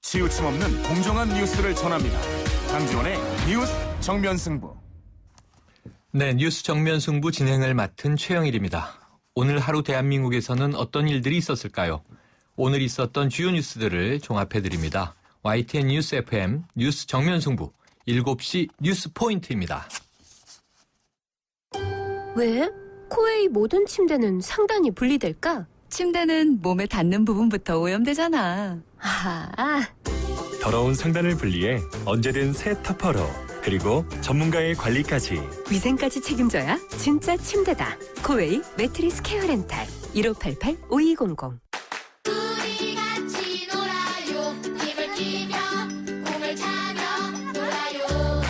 치우침 없는 공정한 뉴스를 전합니다. 강지원의 뉴스 정면 승부. 네, 뉴스 정면 승부 진행을 맡은 최영일입니다. 오늘 하루 대한민국에서는 어떤 일들이 있었을까요? 오늘 있었던 주요 뉴스들을 종합해드립니다. YTN 뉴스 FM 뉴스 정면 승부 7시 뉴스 포인트입니다. 왜? 코웨이 모든 침대는 상단이 분리될까? 침대는 몸에 닿는 부분부터 오염되잖아. 아하, 더러운 상단을 분리해 언제든 새 터퍼로, 그리고 전문가의 관리까지. 위생까지 책임져야 진짜 침대다. 코웨이 매트리스 케어 렌탈 1588-5200. 우리 같이 놀아요. 힘을 끼며 공을 차며 놀아요.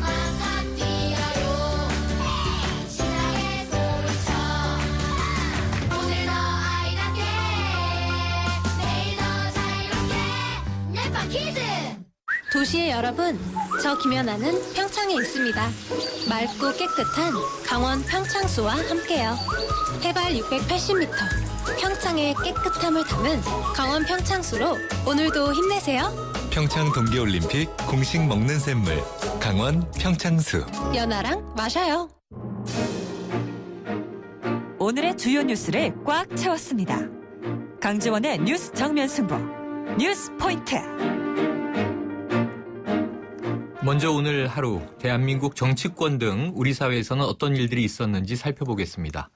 마음껏 뛰어요. 신나게 소리쳐. 오늘도 아이답게 내일도 자유롭게 랩방 키즈. 도시의 여러분, 저 김연아는 평창에 있습니다. 맑고 깨끗한 강원 평창수와 함께요. 해발 680m, 평창의 깨끗함을 담은 강원 평창수로 오늘도 힘내세요. 평창 동계올림픽 공식 먹는 샘물 강원 평창수. 연아랑 마셔요. 오늘의 주요 뉴스를 꽉 채웠습니다. 강지원의 뉴스 정면 승부. 뉴스 포인트. 먼저 오늘 하루 대한민국 정치권 등 우리 사회에서는 어떤 일들이 있었는지 살펴보겠습니다.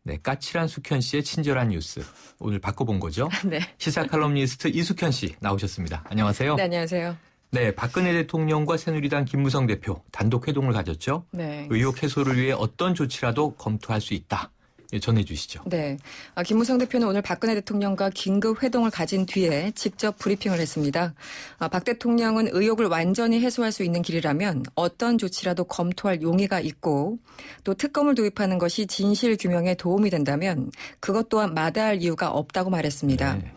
네, 까칠한 숙현 씨의 친절한 뉴스. 오늘 바꿔본 거죠? 네. 시사 칼럼니스트 이숙현 씨 나오셨습니다. 안녕하세요. 네, 안녕하세요. 네, 박근혜 대통령과 새누리당 김무성 대표 단독 회동을 가졌죠. 네. 의혹 해소를 위해 어떤 조치라도 검토할 수 있다. 예, 전해주시죠. 네. 김무성 대표는 오늘 박근혜 대통령과 긴급 회동을 가진 뒤에 직접 브리핑을 했습니다. 박 대통령은 의혹을 완전히 해소할 수 있는 길이라면 어떤 조치라도 검토할 용의가 있고, 또 특검을 도입하는 것이 진실 규명에 도움이 된다면 그것 또한 마다할 이유가 없다고 말했습니다. 네.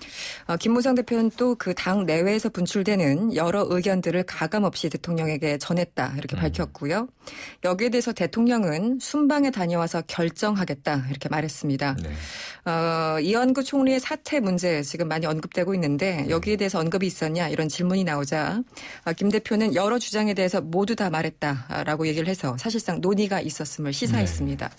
김무성 대표는 또 그 당 내외에서 분출되는 여러 의견들을 가감없이 대통령에게 전했다 이렇게 밝혔고요. 여기에 대해서 대통령은 순방에 다녀와서 결정하겠다 이렇게 말했습니다. 네. 이완구 총리의 사퇴 문제 지금 많이 언급되고 있는데 여기에 대해서 언급이 있었냐 이런 질문이 나오자 김 대표는 여러 주장에 대해서 모두 다 말했다라고 얘기를 해서 사실상 논의가 있었음을 시사했습니다.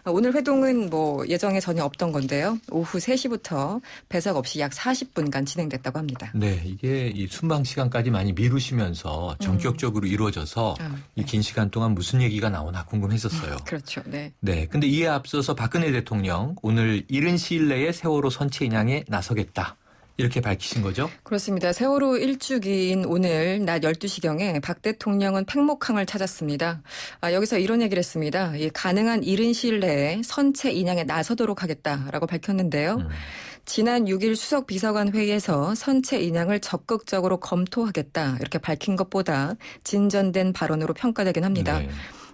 오늘 회동은 뭐 예정에 전혀 없던 건데요. 오후 3시부터 배석 없이 약 40분간 진행됐다고 합니다. 네, 이게 이 순방 시간까지 많이 미루시면서 전격적으로 이루어져서 이 긴 시간 동안 무슨 얘기가 나오나 궁금했었어요. 그렇죠. 네. 네, 근데 이에 앞서서 박근혜 대통령 오늘 이른 시일 내에 세월호 선체 인양에 나서겠다. 이렇게 밝히신 거죠? 그렇습니다. 세월호 일주기인 오늘 낮 12시경에 박 대통령은 팽목항을 찾았습니다. 여기서 이런 얘기를 했습니다. 가능한 이른 시일 내에 선체 인양에 나서도록 하겠다라고 밝혔는데요. 지난 6일 수석 비서관 회의에서 선체 인양을 적극적으로 검토하겠다 이렇게 밝힌 것보다 진전된 발언으로 평가되긴 합니다. 네.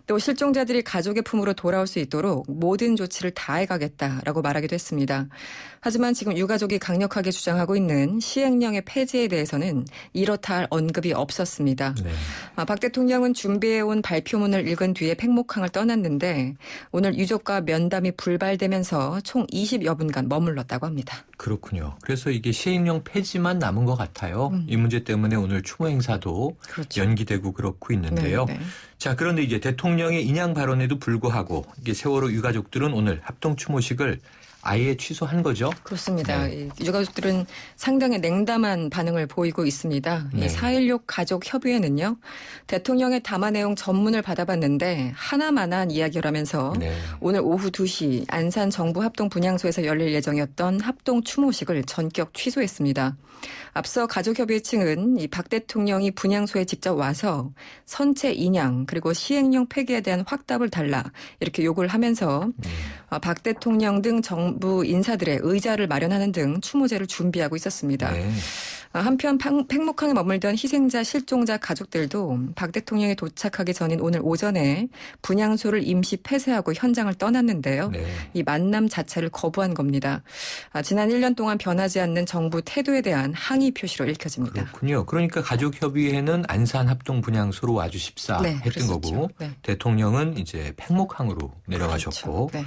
또 실종자들이 가족의 품으로 돌아올 수 있도록 모든 조치를 다해가겠다라고 말하기도 했습니다. 하지만 지금 유가족이 강력하게 주장하고 있는 시행령의 폐지에 대해서는 이렇다 할 언급이 없었습니다. 네. 박 대통령은 준비해온 발표문을 읽은 뒤에 팽목항을 떠났는데 오늘 유족과 면담이 불발되면서 총 20여 분간 머물렀다고 합니다. 그렇군요. 그래서 이게 시행령 폐지만 남은 것 같아요. 이 문제 때문에 오늘 추모 행사도 그렇죠. 연기되고 그렇고 있는데요. 네, 네. 자, 그런데 이제 대통령의 인양 발언에도 불구하고 이게 세월호 유가족들은 오늘 합동 추모식을 아예 취소한 거죠? 그렇습니다. 네. 이 유가족들은 상당히 냉담한 반응을 보이고 있습니다. 네. 이 4.16 가족협의회는요. 대통령의 담화 내용 전문을 받아봤는데 하나만한 이야기라면서 네. 오늘 오후 2시 안산 정부 합동 분향소에서 열릴 예정이었던 합동 추모식을 전격 취소했습니다. 앞서 가족협의회 측은 이 박 대통령이 분향소에 직접 와서 선체 인양 그리고 시행령 폐기에 대한 확답을 달라 이렇게 요구를 하면서 박 대통령 등 정부 인사들의 의자를 마련하는 등 추모제를 준비하고 있었습니다. 네. 한편 팽목항에 머물던 희생자 실종자 가족들도 박 대통령이 도착하기 전인 오늘 오전에 분향소를 임시 폐쇄하고 현장을 떠났는데요. 네. 이 만남 자체를 거부한 겁니다. 지난 1년 동안 변하지 않는 정부 태도에 대한 항의 표시로 읽혀집니다. 그렇군요. 그러니까 가족협의회는 안산 합동분향소로 와주십사 네, 했던 그랬었죠. 거고 네. 대통령은 이제 팽목항으로 내려가셨고. 그렇죠. 네.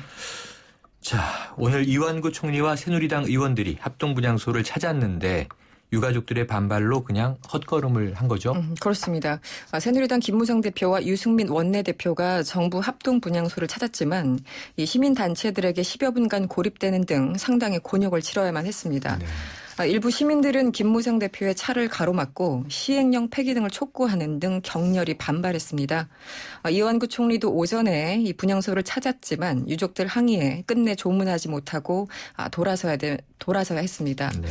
자, 오늘 이완구 총리와 새누리당 의원들이 합동분향소를 찾았는데 유가족들의 반발로 그냥 헛걸음을 한 거죠. 그렇습니다. 새누리당 김무성 대표와 유승민 원내대표가 정부 합동 분향소를 찾았지만 이 시민단체들에게 10여 분간 고립되는 등 상당히 곤욕을 치러야만 했습니다. 네. 일부 시민들은 김무성 대표의 차를 가로막고 시행령 폐기 등을 촉구하는 등 격렬히 반발했습니다. 이완구 총리도 오전에 이 분향소를 찾았지만 유족들 항의에 끝내 조문하지 못하고 돌아서야 했습니다. 네.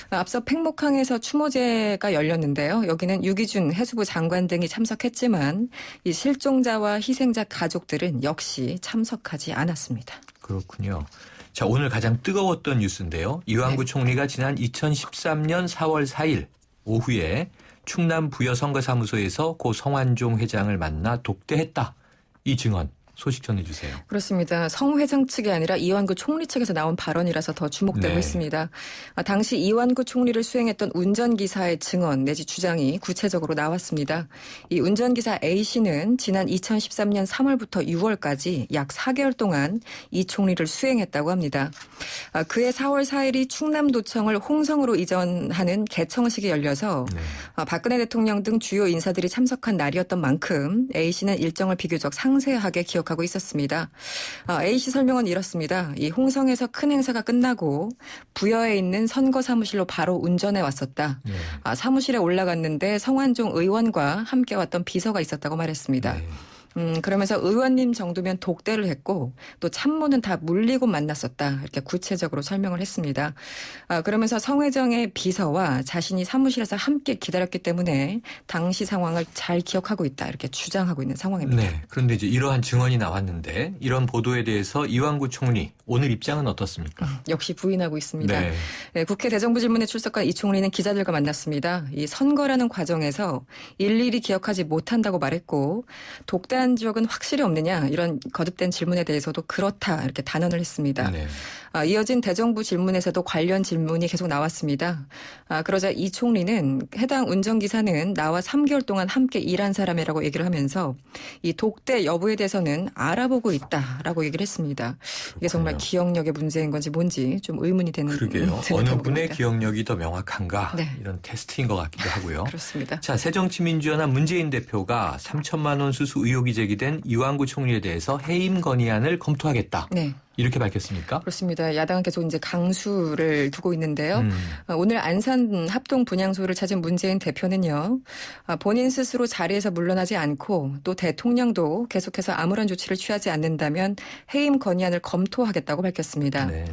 앞서 팽목항에서 추모제가 열렸는데요. 여기는 유기준 해수부 장관 등이 참석했지만 이 실종자와 희생자 가족들은 역시 참석하지 않았습니다. 그렇군요. 자, 오늘 가장 뜨거웠던 뉴스인데요. 이완구 총리가 지난 2013년 4월 4일 오후에 충남 부여 선거사무소에서 고 성완종 회장을 만나 독대했다. 이 증언 소식 전해주세요. 그렇습니다. 성 회장 측이 아니라 이완구 총리 측에서 나온 발언이라서 더 주목되고 네. 있습니다. 당시 이완구 총리를 수행했던 운전기사의 증언 내지 주장이 구체적으로 나왔습니다. 이 운전기사 A씨는 지난 2013년 3월부터 6월까지 약 4개월 동안 이 총리를 수행했다고 합니다. 그해 4월 4일이 충남도청을 홍성으로 이전하는 개청식이 열려서 박근혜 대통령 등 주요 인사들이 참석한 날이었던 만큼 A씨는 일정을 비교적 상세하게 기억하고 있었습니다. A씨 설명은 이렇습니다. 이 홍성에서 큰 행사가 끝나고 부여에 있는 선거 사무실로 바로 운전해 왔었다. 네. 사무실에 올라갔는데 성완종 의원과 함께 왔던 비서가 있었다고 말했습니다. 네. 그러면서 의원님 정도면 독대를 했고 또 참모는 다 물리고 만났었다. 이렇게 구체적으로 설명을 했습니다. 그러면서 성 회장의 비서와 자신이 사무실에서 함께 기다렸기 때문에 당시 상황을 잘 기억하고 있다. 이렇게 주장하고 있는 상황입니다. 네. 그런데 이제 이러한 증언이 나왔는데 이런 보도에 대해서 이완구 총리 오늘 입장은 어떻습니까? 역시 부인하고 있습니다. 네. 네, 국회 대정부질문에 출석한 이 총리는 기자들과 만났습니다. 이 선거라는 과정에서 일일이 기억하지 못한다고 말했고 독대한 적은 확실히 없느냐 이런 거듭된 질문에 대해서도 그렇다 이렇게 단언을 했습니다. 네. 이어진 대정부 질문에서도 관련 질문이 계속 나왔습니다. 그러자 이 총리는 해당 운전기사는 나와 3개월 동안 함께 일한 사람이라고 얘기를 하면서 이 독대 여부에 대해서는 알아보고 있다라고 얘기를 했습니다. 이게 정말 기억력의 문제인 건지 뭔지 좀 의문이 되는 그러게요. 드는 어느 부분입니다. 분의 기억력이 더 명확한가 네. 이런 테스트인 것 같기도 하고요. 그렇습니다. 자, 새정치민주연합 문재인 대표가 3천만 원 수수 의혹이 제기된 이완구 총리에 대해서 해임 건의안을 검토하겠다. 네. 이렇게 밝혔습니까? 그렇습니다. 야당은 계속 이제 강수를 두고 있는데요. 오늘 안산 합동 분향소를 찾은 문재인 대표는요. 본인 스스로 자리에서 물러나지 않고 또 대통령도 계속해서 아무런 조치를 취하지 않는다면 해임 건의안을 검토하겠다고 밝혔습니다. 네.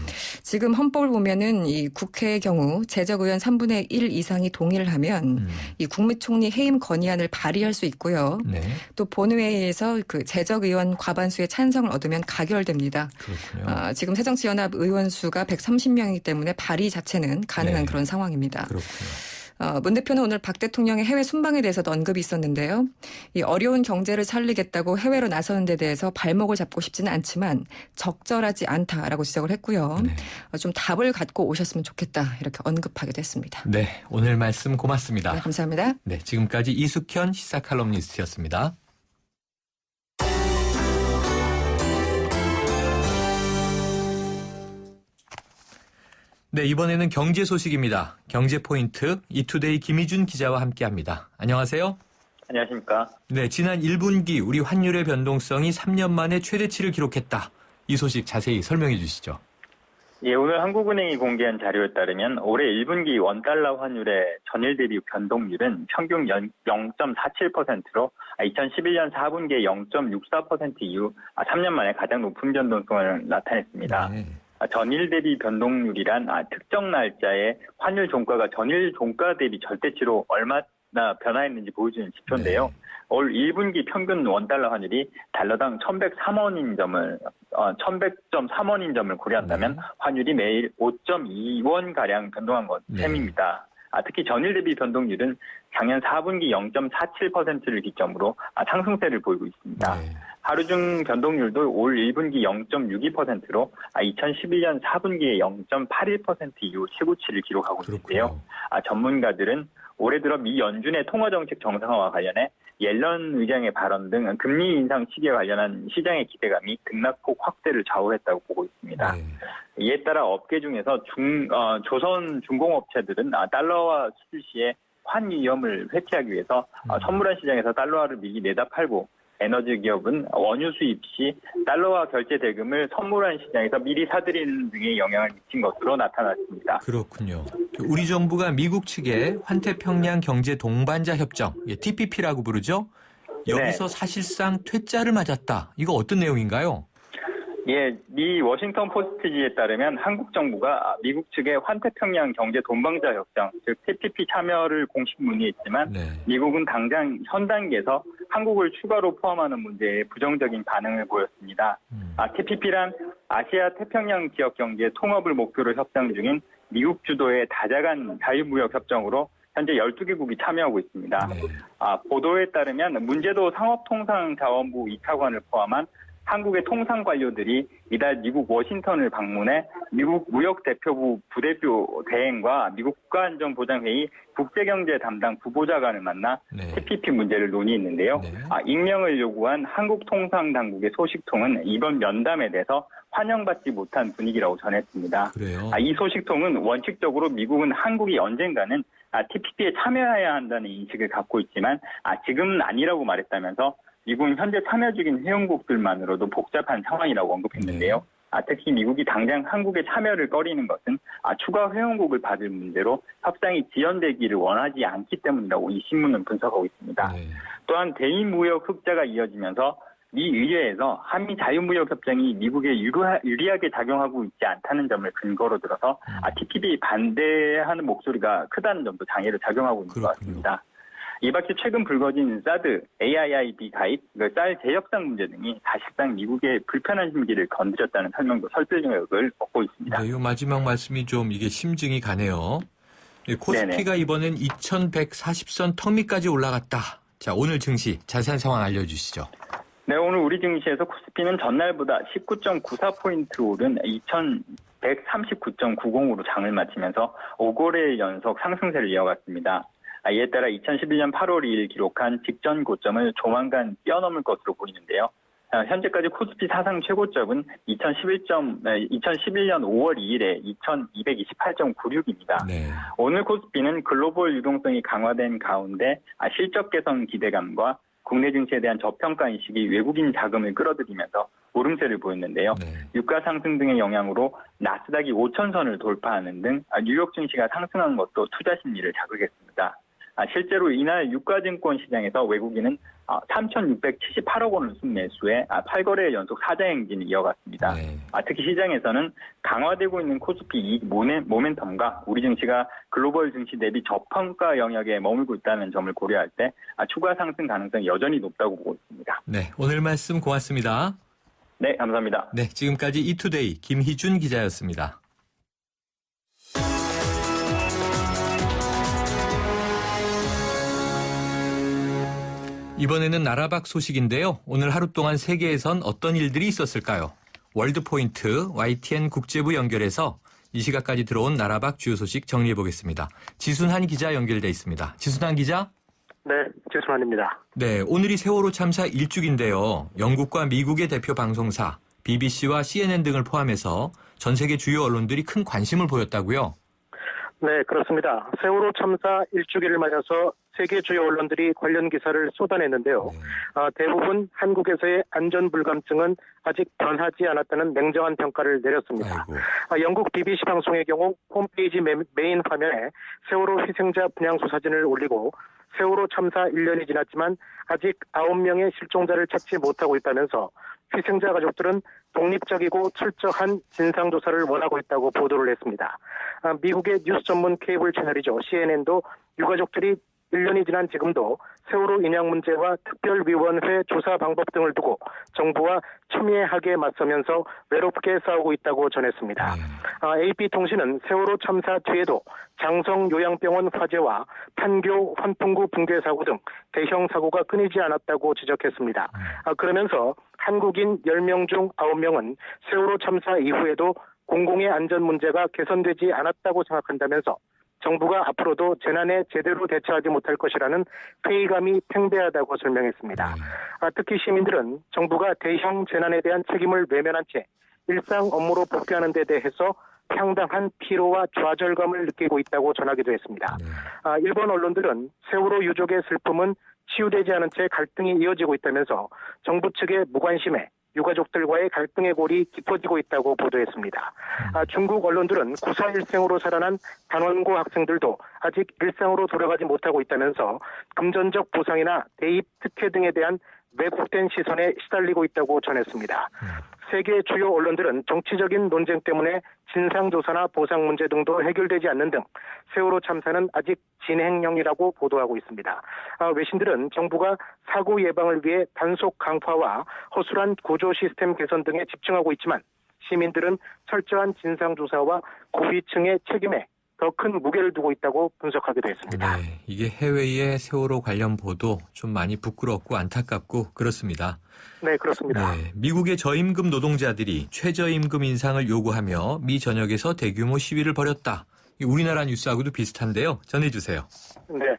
지금 헌법을 보면은 이 국회의 경우 재적 의원 3분의 1 이상이 동의를 하면 이 국무총리 해임 건의안을 발의할 수 있고요. 네. 또 본회의에서 그 재적 의원 과반수의 찬성을 얻으면 가결됩니다. 그렇군요. 지금 새정치연합 의원 수가 130명이기 때문에 발의 자체는 가능한 네. 그런 상황입니다. 그렇군요. 문 대표는 오늘 박 대통령의 해외 순방에 대해서도 언급이 있었는데요. 이 어려운 경제를 살리겠다고 해외로 나서는 데 대해서 발목을 잡고 싶지는 않지만 적절하지 않다라고 지적을 했고요. 네. 좀 답을 갖고 오셨으면 좋겠다 이렇게 언급하기도 했습니다. 네, 오늘 말씀 고맙습니다. 네, 감사합니다. 네, 지금까지 이숙현 시사칼럼니스트였습니다. 네, 이번에는 경제 소식입니다. 경제 포인트 이투데이 김희준 기자와 함께합니다. 안녕하세요. 안녕하십니까. 네, 지난 1분기 우리 환율의 변동성이 3년 만에 최대치를 기록했다. 이 소식 자세히 설명해 주시죠. 예, 오늘 한국은행이 공개한 자료에 따르면 올해 1분기 원달러 환율의 전일 대비 변동률은 평균 0.47%로 2011년 4분기에 0.64% 이후 3년 만에 가장 높은 변동성을 나타냈습니다. 네. 전일 대비 변동률이란 특정 날짜에 환율 종가가 전일 종가 대비 절대치로 얼마나 변화했는지 보여주는 지표인데요. 네. 올 1분기 평균 원달러 환율이 달러당 1,100.3원인 점을 고려한다면 환율이 매일 5.2원가량 변동한 셈입니다. 특히 전일 대비 변동률은 작년 4분기 0.47%를 기점으로 상승세를 보이고 있습니다. 네. 하루 중 변동률도 올 1분기 0.62%로 2011년 4분기에 0.81% 이후 최고치를 기록하고 있는데요. 전문가들은 올해 들어 미 연준의 통화정책 정상화와 관련해 옐런 의장의 발언 등 금리 인상 시기에 관련한 시장의 기대감이 등락폭 확대를 좌우했다고 보고 있습니다. 네. 이에 따라 업계 중에서 조선 중공업체들은 달러화 수출 시에 환 위험을 회피하기 위해서 선물한 시장에서 달러화를 미리 내다 팔고, 에너지 기업은 원유 수입 시 달러화 결제 대금을 선물한 시장에서 미리 사들이는 등의 영향을 미친 것으로 나타났습니다. 그렇군요. 우리 정부가 미국 측에 환태평양 경제 동반자 협정, TPP라고 부르죠. 여기서 사실상 퇴짜를 맞았다. 이거 어떤 내용인가요? 예, 미 워싱턴 포스트지에 따르면 한국 정부가 미국 측의 환태평양 경제 동반자 협정, 즉 TPP 참여를 공식 문의했지만 네. 미국은 당장 현 단계에서 한국을 추가로 포함하는 문제에 부정적인 반응을 보였습니다. TPP란 아시아 태평양 지역 경제 통합을 목표로 협상 중인 미국 주도의 다자간 자유무역 협정으로 현재 12개국이 참여하고 있습니다. 네. 보도에 따르면 문제도 상업통상자원부 2차관을 포함한 한국의 통상 관료들이 이달 미국 워싱턴을 방문해 미국 무역대표부 부대표 대행과 미국 국가안전보장회의 국제경제 담당 부보좌관을 만나 네. TPP 문제를 논의했는데요. 네. 익명을 요구한 한국통상당국의 소식통은 이번 면담에 대해서 환영받지 못한 분위기라고 전했습니다. 그래요. 이 소식통은 원칙적으로 미국은 한국이 언젠가는 TPP에 참여해야 한다는 인식을 갖고 있지만 지금은 아니라고 말했다면서 미국은 현재 참여 중인 회원국들만으로도 복잡한 상황이라고 언급했는데요. 특히 미국이 당장 한국의 참여를 꺼리는 것은 추가 회원국을 받을 문제로 협상이 지연되기를 원하지 않기 때문이라고 이 신문은 분석하고 있습니다. 네. 또한 대미 무역 흑자가 이어지면서 미 의회에서 한미 자유무역 협정이 미국에 유리하게 작용하고 있지 않다는 점을 근거로 들어서 TPP 반대하는 목소리가 크다는 점도 장애를 작용하고 있는 것 같습니다. 이 밖에 최근 불거진 사드, AIIB 가입, 쌀 재협상 문제 등이 사실상 미국의 불편한 심기를 건드렸다는 설명도 설득력을 얻고 있습니다. 네, 이 마지막 말씀이 좀 이게 심증이 가네요. 코스피가 네네. 이번엔 2140선 턱 밑까지 올라갔다. 자, 오늘 증시 자세한 상황 알려주시죠. 네, 오늘 우리 증시에서 코스피는 전날보다 19.94포인트 오른 2139.90으로 장을 마치면서 5거래일 연속 상승세를 이어갔습니다. 이에 따라 2011년 8월 2일 기록한 직전 고점을 조만간 뛰어넘을 것으로 보이는데요. 현재까지 코스피 사상 최고점은 2011년 5월 2일에 2228.96입니다. 네. 오늘 코스피는 글로벌 유동성이 강화된 가운데 실적 개선 기대감과 국내 증시에 대한 저평가 인식이 외국인 자금을 끌어들이면서 오름세를 보였는데요. 네. 유가 상승 등의 영향으로 나스닥이 5천선을 돌파하는 등 뉴욕 증시가 상승한 것도 투자 심리를 자극했습니다. 실제로 이날 유가증권 시장에서 외국인은 3,678억 원을 순매수해 8거래일 연속 사자 행진을 이어갔습니다. 네. 특히 시장에서는 강화되고 있는 코스피 이익 모멘텀과 우리 증시가 글로벌 증시 대비 저평가 영역에 머물고 있다는 점을 고려할 때 추가 상승 가능성이 여전히 높다고 보고 있습니다. 네, 오늘 말씀 고맙습니다. 네, 감사합니다. 네, 지금까지 이투데이 김희준 기자였습니다. 이번에는 나라박 소식인데요. 오늘 하루 동안 세계에선 어떤 일들이 있었을까요? 월드포인트 YTN 국제부 연결해서 이 시각까지 들어온 나라박 주요 소식 정리해보겠습니다. 지순한 기자 연결돼 있습니다. 지순한 기자? 네, 지순한입니다. 네, 오늘이 세월호 참사 1주기인데요. 영국과 미국의 대표 방송사, BBC와 CNN 등을 포함해서 전 세계 주요 언론들이 큰 관심을 보였다고요? 네, 그렇습니다. 세월호 참사 1주기를 맞아서 세계 주요 언론들이 관련 기사를 쏟아냈는데요. 대부분 한국에서의 안전 불감증은 아직 변하지 않았다는 냉정한 평가를 내렸습니다. 영국 BBC 방송의 경우 홈페이지 메인 화면에 세월호 희생자 분향소 사진을 올리고 세월호 참사 1년이 지났지만 아직 9명의 실종자를 찾지 못하고 있다면서 희생자 가족들은 독립적이고 철저한 진상조사를 원하고 있다고 보도를 했습니다. 미국의 뉴스 전문 케이블 채널이죠. CNN도 유가족들이 1년이 지난 지금도 세월호 인양 문제와 특별위원회 조사 방법 등을 두고 정부와 첨예하게 맞서면서 외롭게 싸우고 있다고 전했습니다. AP통신은 세월호 참사 뒤에도 장성요양병원 화재와 판교 환풍구 붕괴 사고 등 대형 사고가 끊이지 않았다고 지적했습니다. 그러면서 한국인 10명 중 9명은 세월호 참사 이후에도 공공의 안전 문제가 개선되지 않았다고 생각한다면서 정부가 앞으로도 재난에 제대로 대처하지 못할 것이라는 회의감이 팽배하다고 설명했습니다. 특히 시민들은 정부가 대형 재난에 대한 책임을 외면한 채 일상 업무로 복귀하는 데 대해서 상당한 피로와 좌절감을 느끼고 있다고 전하기도 했습니다. 일본 언론들은 세월호 유족의 슬픔은 치유되지 않은 채 갈등이 이어지고 있다면서 정부 측의 무관심에 유가족들과의 갈등의 골이 깊어지고 있다고 보도했습니다. 중국 언론들은 9.4일생으로 살아난 단원고 학생들도 아직 일상으로 돌아가지 못하고 있다면서 금전적 보상이나 대입 특혜 등에 대한 왜곡된 시선에 시달리고 있다고 전했습니다. 세계 주요 언론들은 정치적인 논쟁 때문에 진상조사나 보상 문제 등도 해결되지 않는 등 세월호 참사는 아직 진행형이라고 보도하고 있습니다. 외신들은 정부가 사고 예방을 위해 단속 강화와 허술한 구조 시스템 개선 등에 집중하고 있지만 시민들은 철저한 진상조사와 고위층의 책임에 더 큰 무게를 두고 있다고 분석하기도 했습니다. 네, 이게 해외의 세월호 관련 보도 좀 많이 부끄럽고 안타깝고 그렇습니다. 네, 그렇습니다. 네, 미국의 저임금 노동자들이 최저임금 인상을 요구하며 미 전역에서 대규모 시위를 벌였다. 우리나라 뉴스하고도 비슷한데요. 전해주세요. 네,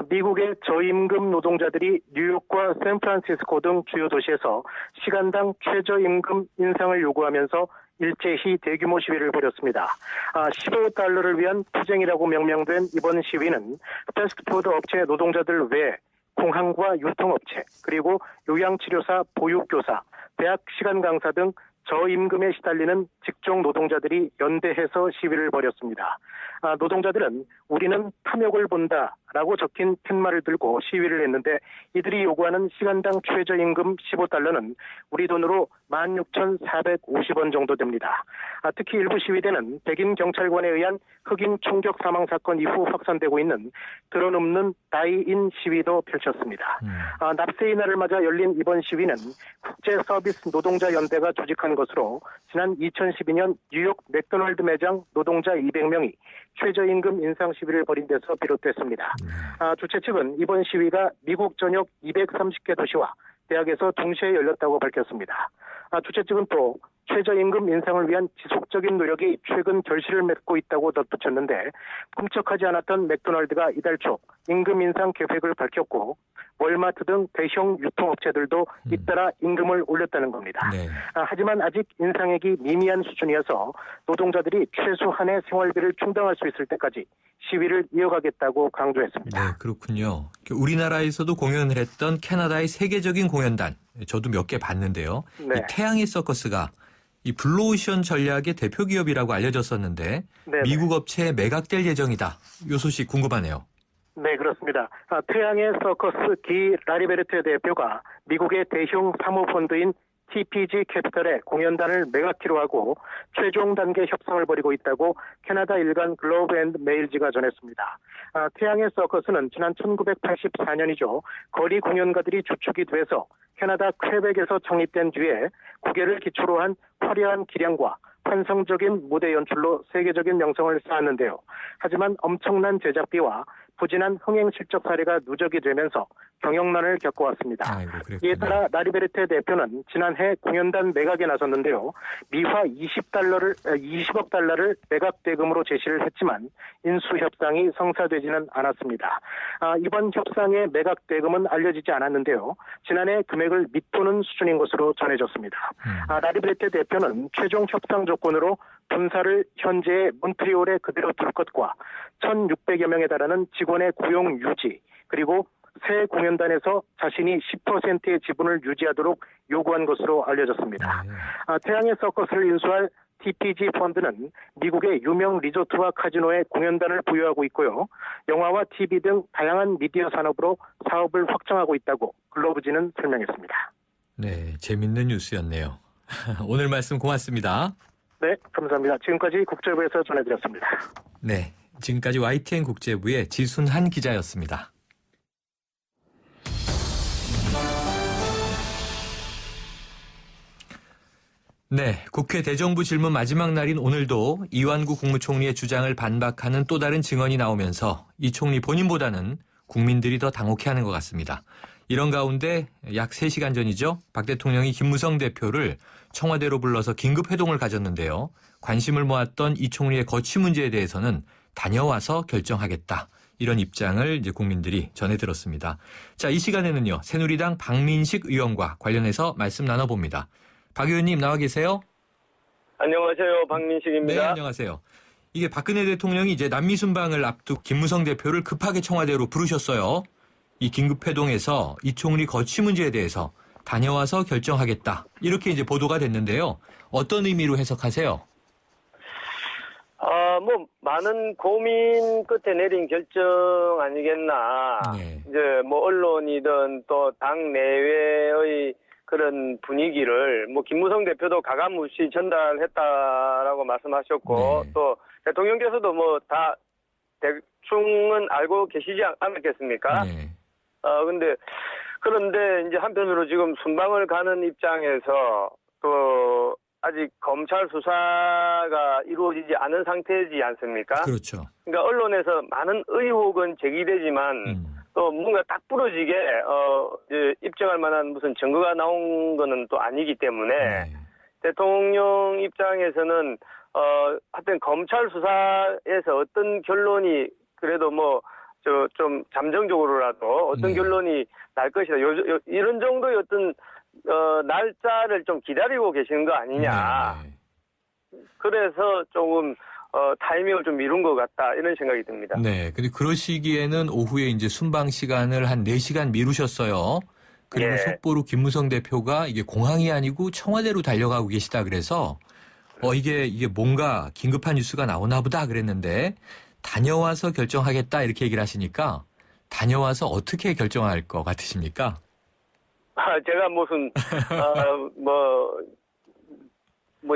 미국의 저임금 노동자들이 뉴욕과 샌프란시스코 등 주요 도시에서 시간당 최저임금 인상을 요구하면서 일제히 대규모 시위를 벌였습니다. 15달러를 위한 투쟁이라고 명명된 이번 시위는 패스트푸드 업체 노동자들 외에 공항과 유통업체, 그리고 요양치료사, 보육교사, 대학 시간 강사 등 저임금에 시달리는 직종 노동자들이 연대해서 시위를 벌였습니다. 노동자들은 우리는 탐욕을 본다라고 적힌 팻말을 들고 시위를 했는데 이들이 요구하는 시간당 최저임금 15달러는 우리 돈으로 16,450원 정도 됩니다. 특히 일부 시위대는 백인 경찰관에 의한 흑인 총격 사망 사건 이후 확산되고 있는 드러눕는 다이인 시위도 펼쳤습니다. 납세의 날을 맞아 열린 이번 시위는 국제서비스 노동자연대가 조직한 것으로 지난 2012년 뉴욕 맥도날드 매장 노동자 200명이 최저임금 인상 시위를 벌인 데서 비롯됐습니다. 주최 측은 이번 시위가 미국 전역 230개 도시와 대학에서 동시에 열렸다고 밝혔습니다. 주최 측은 또 최저임금 인상을 위한 지속적인 노력이 최근 결실을 맺고 있다고 덧붙였는데 꿈쩍하지 않았던 맥도날드가 이달 초 임금 인상 계획을 밝혔고 월마트 등 대형 유통업체들도 잇따라 임금을 올렸다는 겁니다. 네. 하지만 아직 인상액이 미미한 수준이어서 노동자들이 최소한의 생활비를 충당할 수 있을 때까지 시위를 이어가겠다고 강조했습니다. 네, 그렇군요. 우리나라에서도 공연을 했던 캐나다의 세계적인 공연단, 저도 몇 개 봤는데요. 네. 이 태양의 서커스가 이 블루오션 전략의 대표 기업이라고 알려졌었는데 네네. 미국 업체에 매각될 예정이다. 이 소식 궁금하네요. 네, 그렇습니다. 태양의 서커스 기 라리베르트 대표가 미국의 대형 사모펀드인 TPG 캐피털의 공연단을 매각키로 하고 최종 단계 협상을 벌이고 있다고 캐나다 일간 글로브 앤드 메일지가 전했습니다. 태양의 서커스는 지난 1984년이죠. 거리 공연가들이 주축이 돼서 캐나다 퀘벡에서 창립된 뒤에 국외를 기초로 한 화려한 기량과 환상적인 무대 연출로 세계적인 명성을 쌓았는데요. 하지만 엄청난 제작비와 부진한 흥행 실적 사례가 누적이 되면서 경영난을 겪어왔습니다. 아이고, 이에 따라 라리베르테 대표는 지난해 공연단 매각에 나섰는데요. 미화 20억 달러를 매각 대금으로 제시를 했지만 인수 협상이 성사되지는 않았습니다. 이번 협상의 매각 대금은 알려지지 않았는데요. 지난해 금액을 밑도는 수준인 것으로 전해졌습니다. 라리베르테 대표는 최종 협상 조건으로 본사를 현재의 몬트리올에 그대로 둘 것과 1,600여 명에 달하는 직원의 고용 유지, 그리고 새 공연단에서 자신이 10%의 지분을 유지하도록 요구한 것으로 알려졌습니다. 태양의 서커스를 인수할 TPG 펀드는 미국의 유명 리조트와 카지노에 공연단을 부여하고 있고요. 영화와 TV 등 다양한 미디어 산업으로 사업을 확장하고 있다고 글로브지는 설명했습니다. 네, 재밌는 뉴스였네요. 오늘 말씀 고맙습니다. 네, 감사합니다. 지금까지 국제부에서 전해드렸습니다. 네, 지금까지 YTN 국제부의 지순한 기자였습니다. 네, 국회 대정부 질문 마지막 날인 오늘도 이완구 국무총리의 주장을 반박하는 또 다른 증언이 나오면서 이 총리 본인보다는 국민들이 더 당혹해하는 것 같습니다. 이런 가운데 약 3시간 전이죠. 박 대통령이 김무성 대표를 청와대로 불러서 긴급 회동을 가졌는데요. 관심을 모았던 이 총리의 거취 문제에 대해서는 다녀와서 결정하겠다. 이런 입장을 이제 국민들이 전해 들었습니다. 자, 이 시간에는요. 새누리당 박민식 의원과 관련해서 말씀 나눠봅니다. 박 의원님 나와 계세요? 안녕하세요. 박민식입니다. 네, 안녕하세요. 이게 박근혜 대통령이 이제 남미 순방을 앞두고 김무성 대표를 급하게 청와대로 부르셨어요. 이 긴급 회동에서 이 총리 거취 문제에 대해서 다녀와서 결정하겠다. 이렇게 이제 보도가 됐는데요. 어떤 의미로 해석하세요? 많은 고민 끝에 내린 결정 아니겠나. 네. 이제 언론이든 또 당 내외의 그런 분위기를 김무성 대표도 가감없이 전달했다라고 말씀하셨고, 네. 또 대통령께서도 다 대충은 알고 계시지 않았겠습니까? 네. 그런데 이제 한편으로 지금 순방을 가는 입장에서 또 아직 검찰 수사가 이루어지지 않은 상태이지 않습니까? 그렇죠. 그러니까 언론에서 많은 의혹은 제기되지만 또 뭔가 딱 부러지게 이제 입증할 만한 무슨 증거가 나온 거는 또 아니기 때문에 네. 대통령 입장에서는 하여튼 검찰 수사에서 어떤 결론이 그래도 좀 잠정적으로라도 어떤 네. 결론이 날 것이다. 이런 정도의 어떤 날짜를 좀 기다리고 계시는 거 아니냐. 네. 그래서 조금 타이밍을 좀 미룬 것 같다 이런 생각이 듭니다. 네. 근데 그러시기에는 오후에 이제 순방 시간을 한 4시간 미루셨어요. 그리고 예. 속보로 김무성 대표가 이게 공항이 아니고 청와대로 달려가고 계시다 그래서 이게 뭔가 긴급한 뉴스가 나오나 보다 그랬는데 다녀와서 결정하겠다 이렇게 얘기를 하시니까 다녀와서 어떻게 결정할 것 같으십니까? 제가 무슨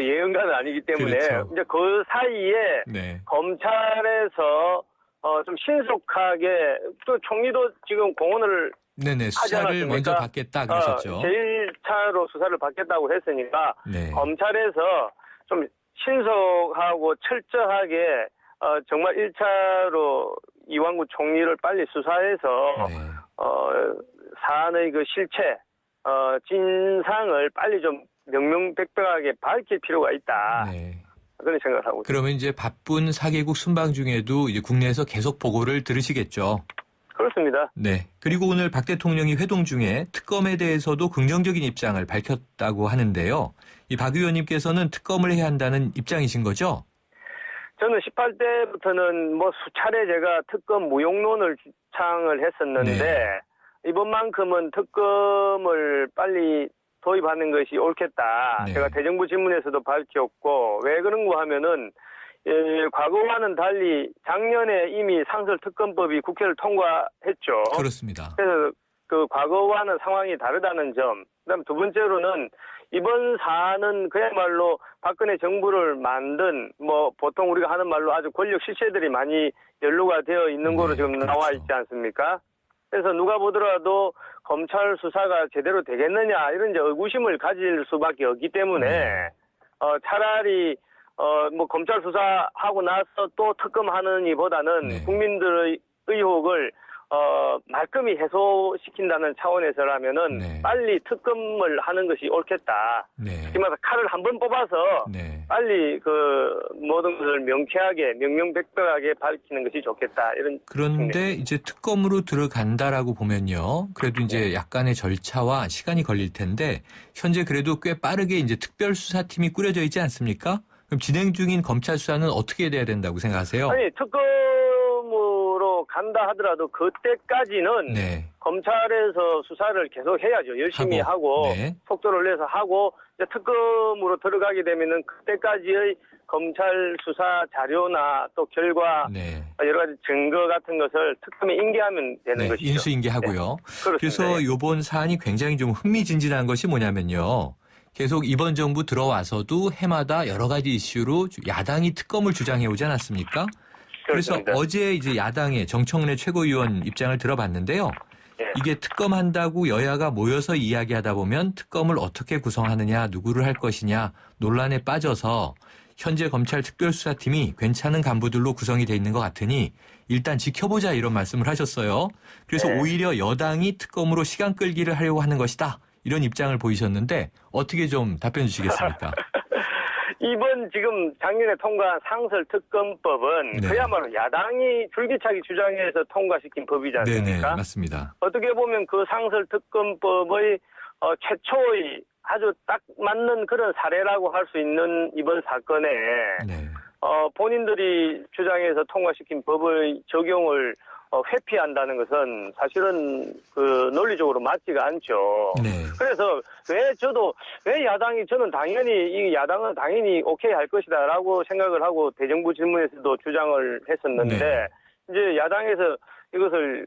예언가는 아니기 때문에 그렇죠. 이제 그 사이에 네. 검찰에서 좀 신속하게 또 총리도 지금 공언을 네네. 하지 수사를 않았습니까? 먼저 받겠다 그러셨죠. 제1차로 수사를 받겠다고 했으니까 네. 검찰에서 좀 신속하고 철저하게 정말 1차로 이완구 총리를 빨리 수사해서 네. 사안의 그 실체, 진상을 빨리 좀 명명백백하게 밝힐 필요가 있다. 네. 그런 생각을 하고 있습니다. 그러면 이제 바쁜 4개국 순방 중에도 이제 국내에서 계속 보고를 들으시겠죠. 그렇습니다. 네. 그리고 오늘 박 대통령이 회동 중에 특검에 대해서도 긍정적인 입장을 밝혔다고 하는데요. 이 박 의원님께서는 특검을 해야 한다는 입장이신 거죠? 저는 18대부터는 수차례 제가 특검 무용론을 주창을 했었는데 네. 이번만큼은 특검을 빨리 도입하는 것이 옳겠다. 네. 제가 대정부 질문에서도 밝혔고 왜 그런가 하면은 과거와는 달리 작년에 이미 상설특검법이 국회를 통과했죠. 그렇습니다. 그래서 그 과거와는 상황이 다르다는 점. 그다음 두 번째로는 이번 사안은 그야말로 박근혜 정부를 만든 보통 우리가 하는 말로 아주 권력 실세들이 많이 연루가 되어 있는 거로 네, 지금 그렇죠. 나와 있지 않습니까? 그래서 누가 보더라도 검찰 수사가 제대로 되겠느냐 이런 이제 의구심을 가질 수밖에 없기 때문에 차라리 검찰 수사하고 나서 또 특검하느니보다는 네. 국민들의 의혹을 말끔히 해소시킨다는 차원에서라면은 네. 빨리 특검을 하는 것이 옳겠다. 네. 특히 말해서 칼을 한 번 뽑아서 네. 빨리 그 모든 것을 명쾌하게 명명백백하게 밝히는 것이 좋겠다. 이런 그런데 이제 특검으로 들어간다라고 보면요. 그래도 이제 약간의 절차와 시간이 걸릴 텐데 현재 그래도 꽤 빠르게 이제 특별수사팀이 꾸려져 있지 않습니까? 그럼 진행 중인 검찰 수사는 어떻게 돼야 된다고 생각하세요? 아니 특검으로 간다 하더라도 그때까지는 네. 검찰에서 수사를 계속 해야죠. 열심히 하고 네. 속도를 내서 하고 이제 특검으로 들어가게 되면은 그때까지의 검찰 수사 자료나 또 결과 네. 여러 가지 증거 같은 것을 특검에 인계하면 되는 네, 것이죠. 인수인계하고요. 그렇습니다. 그래서 이번 사안이 굉장히 좀 흥미진진한 것이 뭐냐면요. 계속 이번 정부 들어와서도 해마다 여러 가지 이슈로 야당이 특검을 주장해 오지 않았습니까? 그래서 그렇습니다. 어제 이제 야당의 정청래 최고위원 입장을 들어봤는데요. 예. 이게 특검한다고 여야가 모여서 이야기하다 보면 특검을 어떻게 구성하느냐, 누구를 할 것이냐 논란에 빠져서 현재 검찰 특별수사팀이 괜찮은 간부들로 구성이 돼 있는 것 같으니 일단 지켜보자 이런 말씀을 하셨어요. 그래서 네. 오히려 여당이 특검으로 시간 끌기를 하려고 하는 것이다. 이런 입장을 보이셨는데 어떻게 좀 답변 주시겠습니까? 이번 지금 작년에 통과한 상설특검법은 네. 그야말로 야당이 줄기차게 주장해서 통과시킨 법이지 네네, 않습니까? 맞습니다. 어떻게 보면 그 상설특검법의 최초의 아주 딱 맞는 그런 사례라고 할 수 있는 이번 사건에 네. 본인들이 주장해서 통과시킨 법의 적용을 회피한다는 것은 사실은 그 논리적으로 맞지가 않죠. 네. 그래서 저는 당연히 이 야당은 당연히 오케이 할 것이다라고 생각을 하고 대정부 질문에서도 주장을 했었는데 네. 이제 야당에서 이것을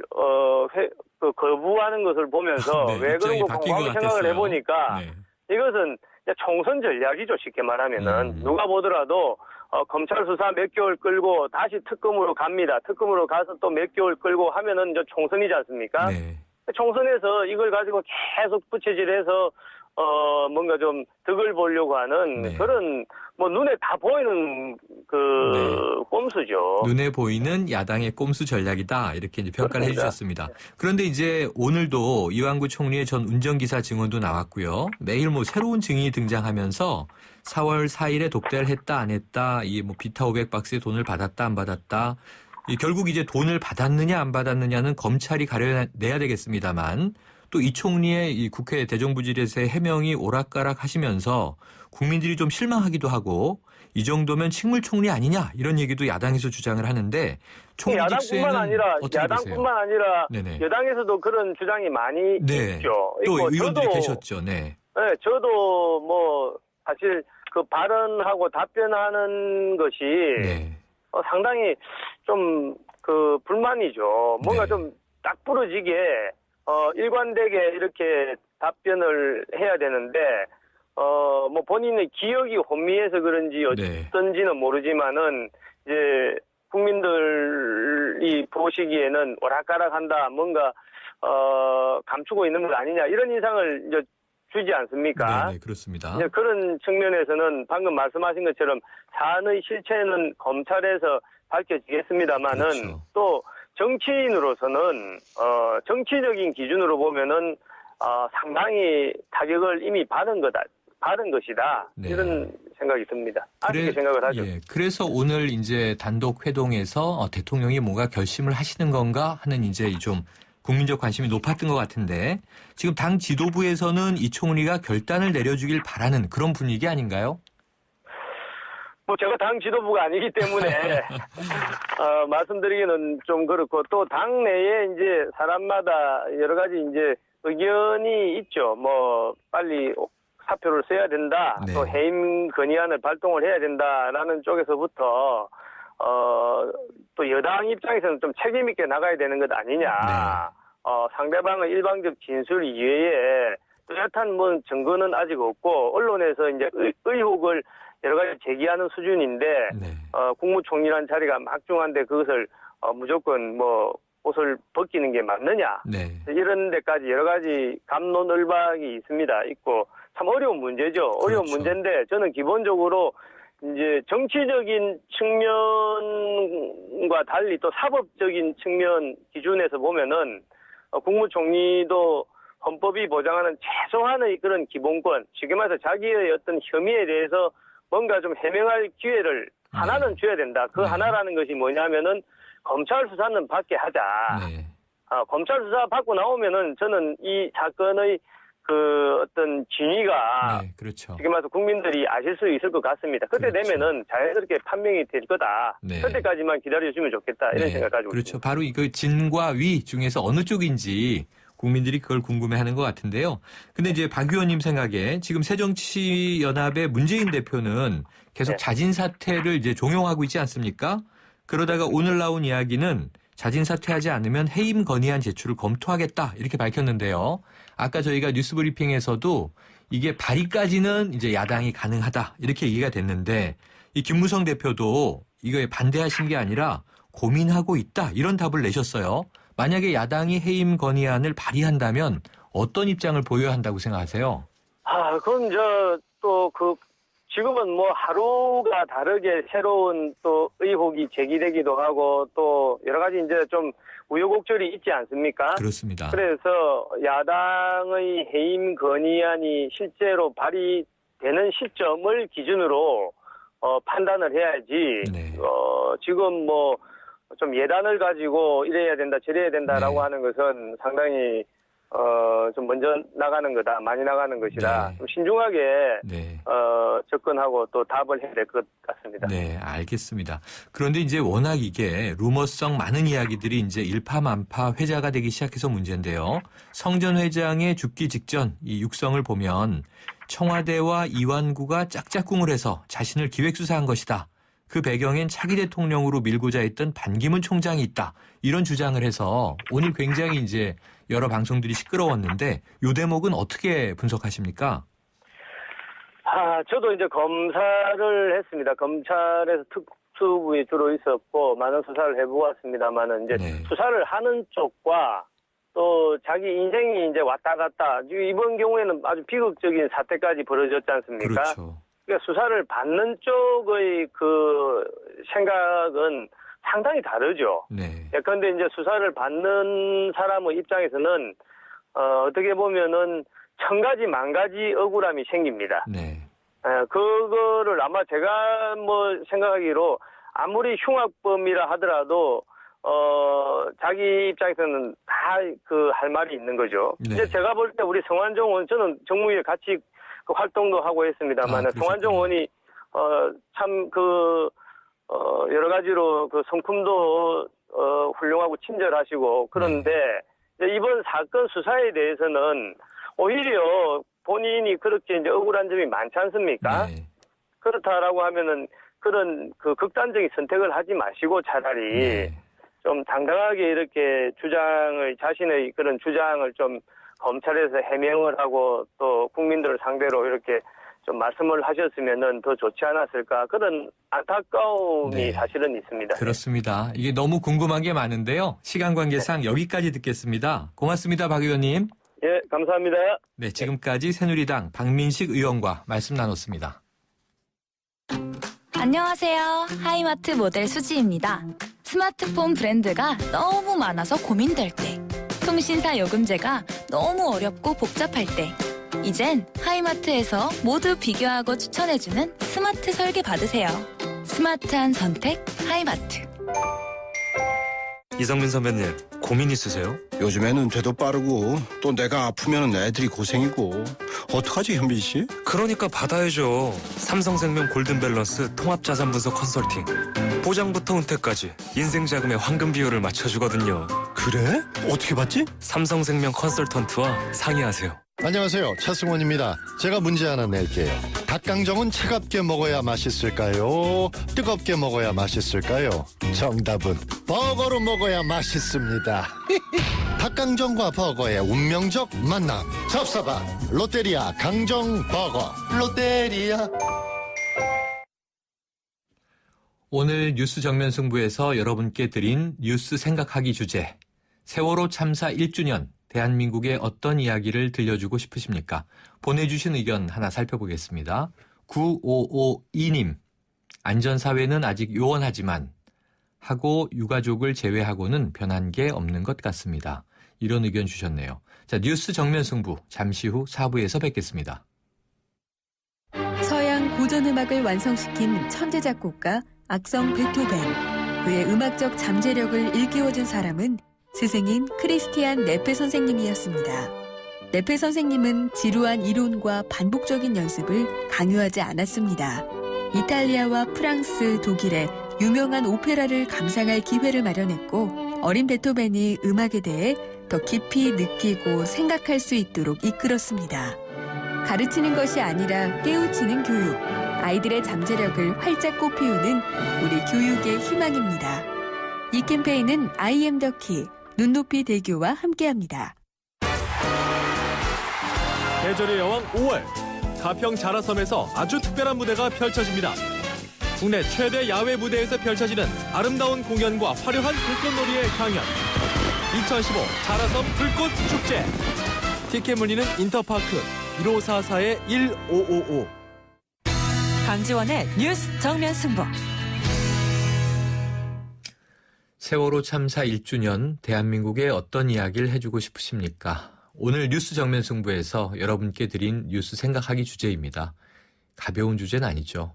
거부하는 것을 보면서 네, 왜 그런 입장이 거 바뀐 것 곰곰이 생각을 같았어요. 해보니까 네. 이것은 총선 전략이죠. 쉽게 말하면은 누가 보더라도 검찰 수사 몇 개월 끌고 다시 특검으로 갑니다. 특검으로 가서 또 몇 개월 끌고 하면은 이제 총선이지 않습니까? 네. 총선에서 이걸 가지고 계속 부채질해서 뭔가 좀 득을 보려고 하는 네. 그런 뭐 눈에 다 보이는 그 꼼수죠. 눈에 보이는 야당의 꼼수 전략이다. 이렇게 이제 평가를 그렇습니다. 해주셨습니다. 그런데 이제 오늘도 이완구 총리의 전 운전기사 증언도 나왔고요. 매일 뭐 새로운 증인이 등장하면서 4월 4일에 독대를 했다 안 했다, 이 뭐 비타 500박스의 돈을 받았다 안 받았다. 결국 이제 돈을 받았느냐 안 받았느냐는 검찰이 가려내야 되겠습니다만 또 이 총리의 이 국회 대정부질에서의 해명이 오락가락 하시면서 국민들이 좀 실망하기도 하고 이 정도면 식물 총리 아니냐 이런 얘기도 야당에서 주장을 하는데 총리 직수에는 어떻게 보세요? 야당뿐만 아니라 네네. 여당에서도 그런 주장이 많이 네. 있죠. 또 있고 의원들이 계셨죠. 네. 네, 저도 뭐 사실 그 발언하고 답변하는 것이 네. 상당히 좀 그 불만이죠. 뭔가 네. 좀 딱 부러지게 일관되게 이렇게 답변을 해야 되는데 뭐 본인의 기억이 혼미해서 그런지 네. 어떤지는 모르지만은 이제 국민들이 보시기에는 오락가락한다, 뭔가 감추고 있는 것 아니냐 이런 인상을 이제 주지 않습니까? 네, 그렇습니다. 이제 그런 측면에서는 방금 말씀하신 것처럼 사안의 실체는 검찰에서 밝혀지겠습니다만은 그렇죠. 또 정치인으로서는 정치적인 기준으로 보면은 상당히 타격을 이미 받은 것이다. 네. 이런 생각이 듭니다. 아쉽게 생각을 하죠. 예, 그래서 오늘 이제 단독 회동에서 대통령이 뭔가 결심을 하시는 건가 하는 이제 좀 국민적 관심이 높았던 것 같은데 지금 당 지도부에서는 이 총리가 결단을 내려주길 바라는 그런 분위기 아닌가요? 뭐 제가 당 지도부가 아니기 때문에 말씀드리기는 좀 그렇고 또 당 내에 이제 사람마다 여러 가지 이제 의견이 있죠. 뭐 빨리 사표를 써야 된다. 네. 또 해임 건의안을 발동을 해야 된다라는 쪽에서부터 또 여당 입장에서는 좀 책임 있게 나가야 되는 것 아니냐. 네. 상대방의 일방적 진술 이외에 뚜렷한 뭐 증거는 아직 없고 언론에서 이제 의혹을 여러 가지 제기하는 수준인데 네. 국무총리란 자리가 막중한데 그것을 무조건 뭐 옷을 벗기는 게 맞느냐. 네. 이런 데까지 여러 가지 갑론을박이 있고 참 어려운 문제죠. 어려운 그렇죠. 문제인데 저는 기본적으로 이제 정치적인 측면과 달리 또 사법적인 측면 기준에서 보면은 국무총리도 헌법이 보장하는 최소한의 그런 기본권, 쉽게 말해서 자기의 어떤 혐의에 대해서 뭔가 좀 해명할 기회를 하나는 줘야 된다. 그 네. 하나라는 것이 뭐냐면은 검찰 수사는 받게 하자. 네. 검찰 수사 받고 나오면은 저는 이 사건의 그 어떤 진위가 네, 그렇죠. 지금 와서 국민들이 아실 수 있을 것 같습니다. 그때 그렇죠. 되면은 자연스럽게 판명이 될 거다. 네. 그때까지만 기다려주면 좋겠다. 이런 네, 생각 가지고 그렇죠. 있습니다. 바로 이거 진과 위 중에서 어느 쪽인지 국민들이 그걸 궁금해하는 것 같은데요. 근데 이제 박 의원님 생각에 지금 새정치연합의 문재인 대표는 계속 네. 자진 사퇴를 이제 종용하고 있지 않습니까? 그러다가 오늘 나온 이야기는 자진 사퇴하지 않으면 해임 건의안 제출을 검토하겠다 이렇게 밝혔는데요. 아까 저희가 뉴스브리핑에서도 이게 발의까지는 이제 야당이 가능하다 이렇게 얘기가 됐는데 이 김무성 대표도 이거에 반대하신 게 아니라 고민하고 있다 이런 답을 내셨어요. 만약에 야당이 해임 건의안을 발의한다면 어떤 입장을 보여야 한다고 생각하세요? 그건 지금은 뭐 하루가 다르게 새로운 또 의혹이 제기되기도 하고 또 여러 가지 이제 좀 우여곡절이 있지 않습니까? 그렇습니다. 그래서 야당의 해임 건의안이 실제로 발의 되는 시점을 기준으로 판단을 해야지. 네. 지금 뭐 좀 예단을 가지고 이래야 된다, 저래야 된다라고 네. 하는 것은 상당히 좀 먼저 나가는 거다, 많이 나가는 것이라 네. 좀 신중하게 네. 접근하고 또 답을 해야 될 것 같습니다. 네, 알겠습니다. 그런데 이제 워낙 이게 루머성 많은 이야기들이 이제 일파만파 회자가 되기 시작해서 문제인데요. 성 전 회장의 죽기 직전 이 육성을 보면 청와대와 이완구가 짝짝꿍을 해서 자신을 기획수사한 것이다. 그 배경엔 차기 대통령으로 밀고자 했던 반기문 총장이 있다. 이런 주장을 해서 오늘 굉장히 이제 여러 방송들이 시끄러웠는데 이 대목은 어떻게 분석하십니까? 저도 이제 검사를 했습니다. 검찰에서 특수부에 주로 있었고 많은 수사를 해보았습니다만은 이제 네. 수사를 하는 쪽과 또 자기 인생이 이제 왔다 갔다. 이번 경우에는 아주 비극적인 사태까지 벌어졌지 않습니까? 그렇죠. 그러니까 수사를 받는 쪽의 그 생각은 상당히 다르죠. 네. 그런데 이제 수사를 받는 사람의 입장에서는 어떻게 보면은 천 가지 만 가지 억울함이 생깁니다. 네. 그거를 아마 제가 뭐 생각하기로 아무리 흉악범이라 하더라도 자기 입장에서는 다 그 할 말이 있는 거죠. 네. 이제 제가 볼 때 우리 성완종 의원, 저는 정무위에 같이 그 활동도 하고 했습니다만 성완종 의원이 참 그 여러 가지로 그 성품도 훌륭하고 친절하시고 그런데 이제 이번 사건 수사에 대해서는 오히려 본인이 그렇게 이제 억울한 점이 많지 않습니까? 네. 그렇다라고 하면은 그런 그 극단적인 선택을 하지 마시고 차라리 네. 좀 당당하게 이렇게 자신의 그런 주장을 좀 검찰에서 해명을 하고 또 국민들을 상대로 이렇게 좀 말씀을 하셨으면은 더 좋지 않았을까 그런 안타까움이 네. 사실은 있습니다. 그렇습니다. 이게 너무 궁금한 게 많은데요. 시간 관계상 여기까지 듣겠습니다. 고맙습니다, 박 의원님. 예, 감사합니다. 네, 지금까지 새누리당 박민식 의원과 말씀 나눴습니다. 안녕하세요. 하이마트 모델 수지입니다. 스마트폰 브랜드가 너무 많아서 고민될 때, 통신사 요금제가 너무 어렵고 복잡할 때, 이젠 하이마트에서 모두 비교하고 추천해주는 스마트 설계 받으세요. 스마트한 선택 하이마트. 이성민 선배님, 고민 있으세요? 요즘에는 돼도 빠르고 또 내가 아프면 애들이 고생이고 어떡하지 현빈 씨? 그러니까 받아야죠. 삼성생명 골든밸런스 통합자산분석 컨설팅. 보장부터 은퇴까지 인생자금의 황금 비율을 맞춰주거든요. 그래? 어떻게 받지? 삼성생명 컨설턴트와 상의하세요. 안녕하세요. 차승원입니다. 제가 문제 하나 낼게요. 닭강정은 차갑게 먹어야 맛있을까요? 뜨겁게 먹어야 맛있을까요? 정답은 버거로 먹어야 맛있습니다. 닭강정과 버거의 운명적 만남. 접사바 롯데리아 강정 버거. 롯데리아. 오늘 뉴스 정면 승부에서 여러분께 드린 뉴스 생각하기 주제. 세월호 참사 1주년. 대한민국의 어떤 이야기를 들려주고 싶으십니까? 보내주신 의견 하나 살펴보겠습니다. 9552님. 안전사회는 아직 요원하지만 하고 유가족을 제외하고는 변한 게 없는 것 같습니다. 이런 의견 주셨네요. 자, 뉴스 정면 승부. 잠시 후 4부에서 뵙겠습니다. 서양 고전음악을 완성시킨 천재 작곡가 악성 베토벤. 그의 음악적 잠재력을 일깨워준 사람은 스승인 크리스티안 네페 선생님이었습니다. 네페 선생님은 지루한 이론과 반복적인 연습을 강요하지 않았습니다. 이탈리아와 프랑스, 독일의 유명한 오페라를 감상할 기회를 마련했고 어린 베토벤이 음악에 대해 더 깊이 느끼고 생각할 수 있도록 이끌었습니다. 가르치는 것이 아니라 깨우치는 교육, 아이들의 잠재력을 활짝 꽃피우는 우리 교육의 희망입니다. 이 캠페인은 I am the key, 눈높이 대교와 함께합니다. 계절의 여왕 5월, 가평 자라섬에서 아주 특별한 무대가 펼쳐집니다. 국내 최대 야외 무대에서 펼쳐지는 아름다운 공연과 화려한 불꽃놀이의 강연. 2015 자라섬 불꽃축제. 티켓 문의는 인터파크 1544-1555. 강지원의 뉴스 정면 승부. 세월호 참사 1주년 대한민국에 어떤 이야기를 해주고 싶으십니까? 오늘 뉴스 정면 승부에서 여러분께 드린 뉴스 생각하기 주제입니다. 가벼운 주제는 아니죠.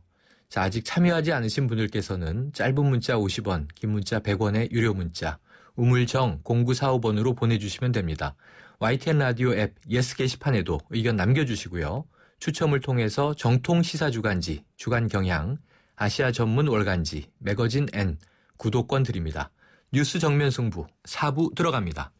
자, 아직 참여하지 않으신 분들께서는 짧은 문자 50원, 긴 문자 100원의 유료 문자, 우물정 0945번으로 보내주시면 됩니다. YTN 라디오 앱 예스 게시판에도 의견 남겨주시고요. 추첨을 통해서 정통 시사주간지, 주간경향, 아시아 전문 월간지, 매거진 N, 구독권 드립니다. 뉴스 정면 승부 4부 들어갑니다.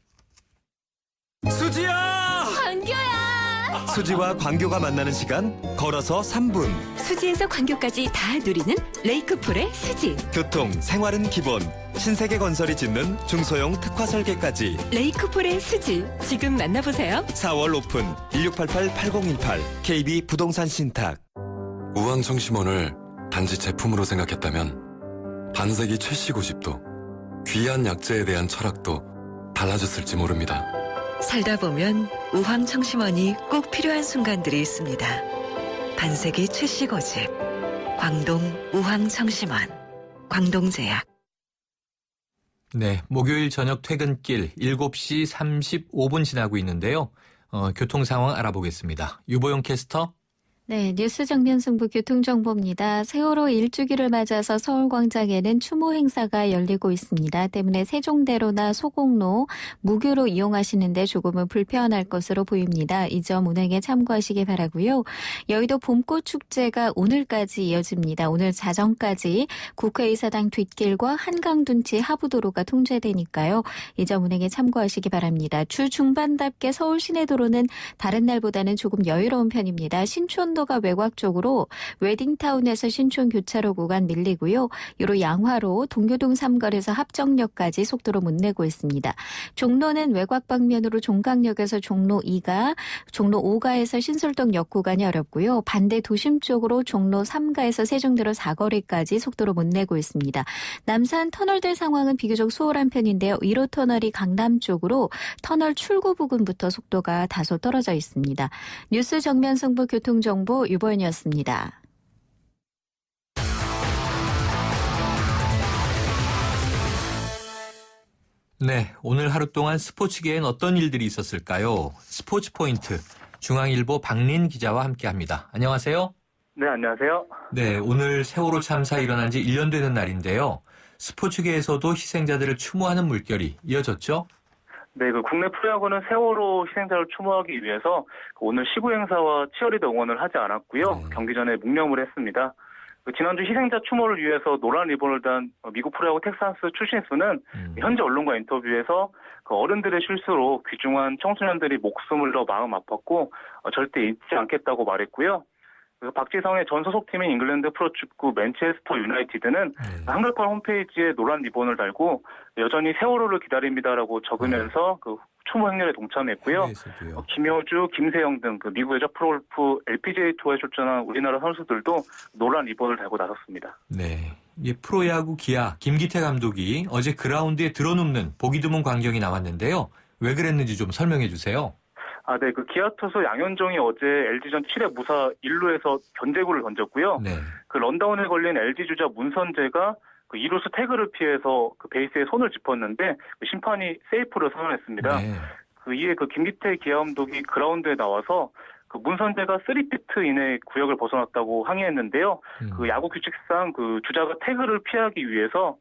수지야! 광교야! 수지와 광교가 만나는 시간 걸어서 3분. 수지에서 광교까지 다 누리는 레이크풀의 수지. 교통, 생활은 기본. 신세계 건설이 짓는 중소형 특화 설계까지. 레이크풀의 수지. 지금 만나보세요. 4월 오픈 1688-8018 KB 부동산 신탁. 우황청심원을 단지 제품으로 생각했다면 반세기 최씨 고집도 귀한 약재에 대한 철학도 달라졌을지 모릅니다. 살다 보면 우황청심원이 꼭 필요한 순간들이 있습니다. 반세기 최씨 고집 광동 우황청심원 광동제약. 네, 목요일 저녁 퇴근길 7시 35분 지나고 있는데요. 교통 상황 알아보겠습니다. 유보영 캐스터. 네, 뉴스 정면 승부 교통정보입니다. 세월호 1주기를 맞아서 서울광장에는 추모 행사가 열리고 있습니다. 때문에 세종대로나 소곡로, 무교로 이용하시는데 조금은 불편할 것으로 보입니다. 이 점 운행에 참고하시기 바라고요. 여의도 봄꽃축제가 오늘까지 이어집니다. 오늘 자정까지 국회의사당 뒷길과 한강둔치 하부도로가 통제되니까요. 이 점 운행에 참고하시기 바랍니다. 주 중반답게 서울 시내도로는 다른 날보다는 조금 여유로운 편입니다. 신촌도가 외곽 쪽으로 웨딩타운에서 신촌 교차로 구간 밀리고요. 요로 양화로 동교동 3거리에서 합정역까지 속도로 못 내고 있습니다. 종로는 외곽 방면으로 종강역에서 종로 2가, 종로 5가에서 신설동 역 구간이 어렵고요. 반대 도심 쪽으로 종로 3가에서 세종대로 4거리까지 속도로 못 내고 있습니다. 남산 터널들 상황은 비교적 수월한 편인데요. 1호 터널이 강남 쪽으로 터널 출구 부근부터 속도가 다소 떨어져 있습니다. 뉴스 정면 승부 교통정보 유보연이었습니다. 네, 오늘 하루 동안 스포츠계엔 어떤 일들이 있었을까요? 스포츠 포인트, 중앙일보 박린 기자와 함께합니다. 안녕하세요. 네, 안녕하세요. 네, 오늘 세월호 참사 일어난 지 1년 되는 날인데요. 스포츠계에서도 희생자들을 추모하는 물결이 이어졌죠? 네, 국내 프로야구는 세월호 희생자를 추모하기 위해서 오늘 시구 행사와 치어리더 응원을 하지 않았고요. 경기 전에 묵념을 했습니다. 지난주 희생자 추모를 위해서 노란 리본을 단 미국 프로야구 텍사스 출신수는 현지 언론과 인터뷰에서 어른들의 실수로 귀중한 청소년들이 목숨을 잃어 마음 아팠고 절대 잊지 않겠다고 말했고요. 박지성의 전 소속팀인 잉글랜드 프로축구 맨체스터 유나이티드는 한글판 홈페이지에 노란 리본을 달고 여전히 세월호를 기다립니다라고 적으면서 추모 행렬에 동참했고요. 김효주, 김세영 등 미국 여자 프로골프 LPGA 투어에 출전한 우리나라 선수들도 노란 리본을 달고 나섰습니다. 네, 이 프로야구 기아 김기태 감독이 어제 그라운드에 드러눕는 보기 드문 광경이 나왔는데요. 왜 그랬는지 좀 설명해 주세요. 네, 기아 투수 양현종이 어제 LG전 7회 무사 1루에서 견제구를 던졌고요. 네. 런다운에 걸린 LG 주자 문선재가 2루수 태그를 피해서 베이스에 손을 짚었는데 심판이 세이프를 선언했습니다. 네. 이에 김기태 기아 감독이 그라운드에 나와서 문선재가 3피트 이내 구역을 벗어났다고 항의했는데요. 야구 규칙상 주자가 태그를 피하기 위해서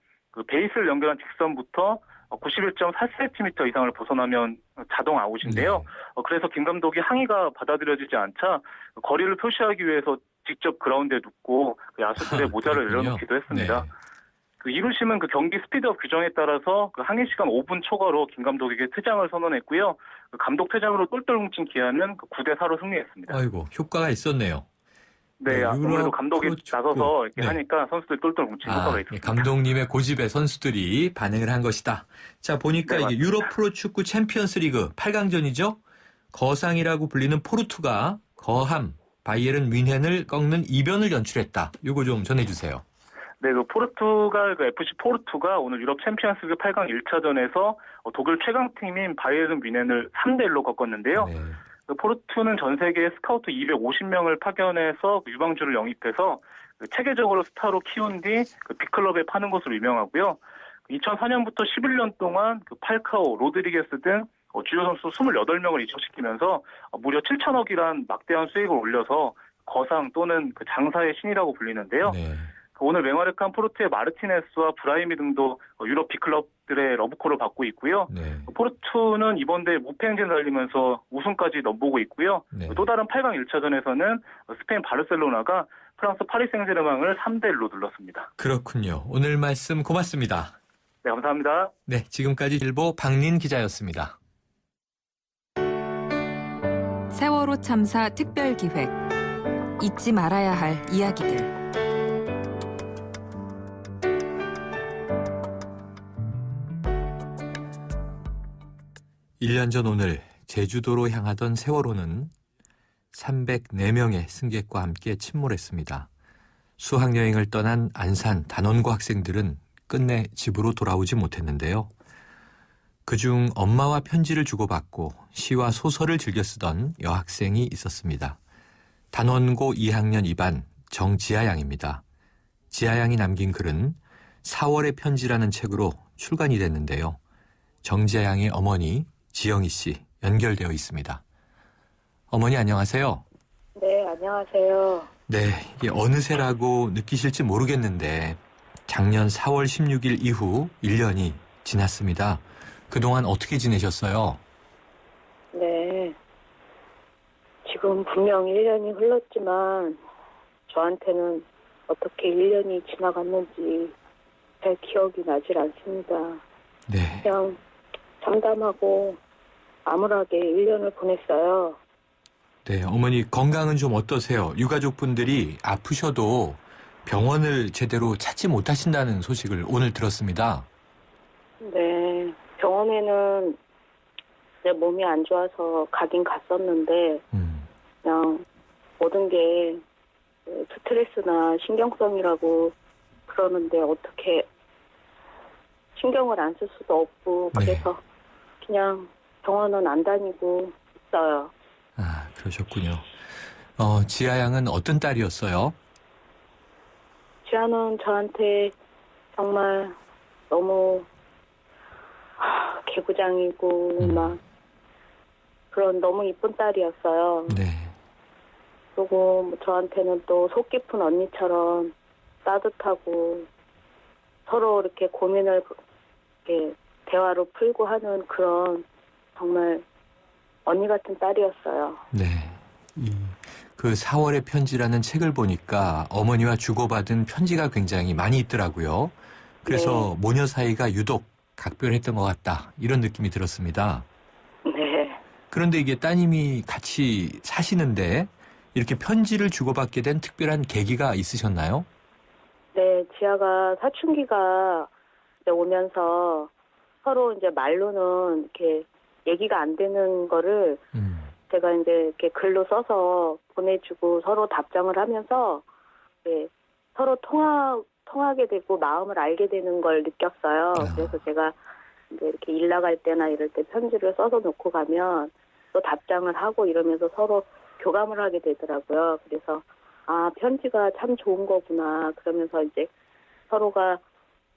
베이스를 연결한 직선부터 91.4cm 이상을 벗어나면 자동 아웃인데요. 그래서 김 감독이 항의가 받아들여지지 않자 거리를 표시하기 위해서 직접 그라운드에 눕고 야수들의 모자를 내려놓기도 했습니다. 네. 2루심은 경기 스피드업 규정에 따라서 항의 시간 5분 초과로 김 감독에게 퇴장을 선언했고요. 감독 퇴장으로 똘똘 뭉친 기아는 9대4로 승리했습니다. 아이고, 효과가 있었네요. 네, 아무래도 감독이 나서서 이렇게 하니까 선수들 똘똘 뭉친 효과가 있습니다. 감독님의 고집에 선수들이 반응을 한 것이다. 자, 보니까 이게 유럽 프로축구 챔피언스 리그 8강전이죠. 거상이라고 불리는 포르투가 거함, 바이에른 뮌헨을 꺾는 이변을 연출했다. 이거 좀 전해주세요. 네, 포르투갈 FC 포르투가 오늘 유럽 챔피언스리그 8강 1차전에서 독일 최강팀인 바이에른 뮌헨을 3대1로 꺾었는데요. 네. 포르투는 전 세계 스카우트 250명을 파견해서 유망주를 영입해서 체계적으로 스타로 키운 뒤 빅클럽에 파는 것으로 유명하고요. 2004년부터 11년 동안 팔카오, 로드리게스 등 주요 선수 28명을 이적시키면서 무려 7천억이란 막대한 수익을 올려서 거상 또는 그 장사의 신이라고 불리는데요. 네. 오늘 맹활약한 포르투의 마르티네스와 브라이미 등도 유럽 빅클럽들의 러브콜을 받고 있고요. 네. 포르투는 이번 대회 무패 행진을 달리면서 우승까지 넘보고 있고요. 네. 또 다른 8강 1차전에서는 스페인 바르셀로나가 프랑스 파리 생제르맹을 3대1로 눌렀습니다. 그렇군요. 오늘 말씀 고맙습니다. 네, 감사합니다. 네, 지금까지 일보 박린 기자였습니다. 세월호 참사 특별기획 잊지 말아야 할 이야기들. 일 년 전 오늘 제주도로 향하던 세월호는 304명의 승객과 함께 침몰했습니다. 수학여행을 떠난 안산 단원고 학생들은 끝내 집으로 돌아오지 못했는데요. 그중 엄마와 편지를 주고받고 시와 소설을 즐겨 쓰던 여학생이 있었습니다. 단원고 2학년 2반 정지아 양입니다. 지아 양이 남긴 글은 4월의 편지라는 책으로 출간이 됐는데요. 정지아 양의 어머니 지영희 씨 연결되어 있습니다. 어머니 안녕하세요. 네, 안녕하세요. 네, 이게 어느새라고 느끼실지 모르겠는데 작년 4월 16일 이후 1년이 지났습니다. 그동안 어떻게 지내셨어요? 네. 지금 분명 1년이 흘렀지만 저한테는 어떻게 1년이 지나갔는지 잘 기억이 나질 않습니다. 네. 그냥 참담하고 암울하게 1년을 보냈어요. 네, 어머니 건강은 좀 어떠세요? 유가족분들이 아프셔도 병원을 제대로 찾지 못하신다는 소식을 오늘 들었습니다. 네. 병원에는 내 몸이 안 좋아서 가긴 갔었는데 그냥 모든 게 스트레스나 신경성이라고 그러는데 어떻게 신경을 안 쓸 수도 없고 그래서 그냥 병원은 안 다니고 있어요. 아, 그러셨군요. 지아 양은 어떤 딸이었어요? 지아는 저한테 정말 너무 개구장이고 막 그런 너무 이쁜 딸이었어요. 네. 그리고 뭐 저한테는 또 속 깊은 언니처럼 따뜻하고 서로 이렇게 고민을 이렇게 대화로 풀고 하는 그런 정말 언니 같은 딸이었어요. 네. 그 4월의 편지라는 책을 보니까 어머니와 주고받은 편지가 굉장히 많이 있더라고요. 그래서 모녀 사이가 유독 각별했던 것 같다. 이런 느낌이 들었습니다. 네. 그런데 이게 따님이 같이 사시는데 이렇게 편지를 주고받게 된 특별한 계기가 있으셨나요? 네, 지아가 사춘기가 이제 오면서 서로 이제 말로는 이렇게 얘기가 안 되는 거를 제가 이제 이렇게 글로 써서 보내주고 서로 답장을 하면서 서로 통하게 되고 마음을 알게 되는 걸 느꼈어요. 그래서 제가 이제 이렇게 일 나갈 때나 이럴 때 편지를 써서 놓고 가면 또 답장을 하고 이러면서 서로 교감을 하게 되더라고요. 그래서 아, 편지가 참 좋은 거구나. 그러면서 이제 서로가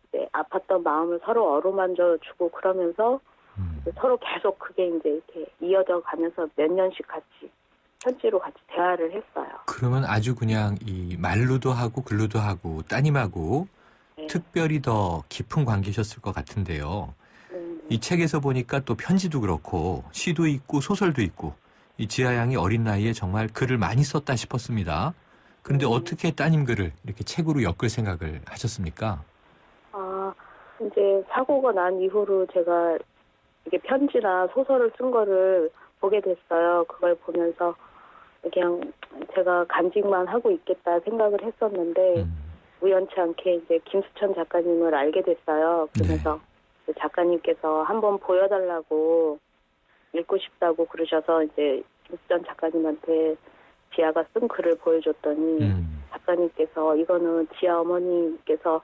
이제 아팠던 마음을 서로 어루만져 주고 그러면서 서로 계속 그게 이제 이렇게 이어져 가면서 몇 년씩 같이 편지로 같이 대화를 했어요. 그러면 아주 그냥 이 말로도 하고 글로도 하고 따님하고 특별히 더 깊은 관계셨을 것 같은데요. 이 책에서 보니까 또 편지도 그렇고 시도 있고 소설도 있고 이 지아 양이 어린 나이에 정말 글을 많이 썼다 싶었습니다. 그런데 어떻게 따님 글을 이렇게 책으로 엮을 생각을 하셨습니까? 아, 이제 사고가 난 이후로 제가 이게 편지나 소설을 쓴 거를 보게 됐어요. 그걸 보면서 그냥 제가 간직만 하고 있겠다 생각을 했었는데 우연치 않게 이제 김수천 작가님을 알게 됐어요. 그래서 작가님께서 한번 보여달라고 읽고 싶다고 그러셔서 이제 김수천 작가님한테 지아가 쓴 글을 보여줬더니 작가님께서 이거는 지아 어머니께서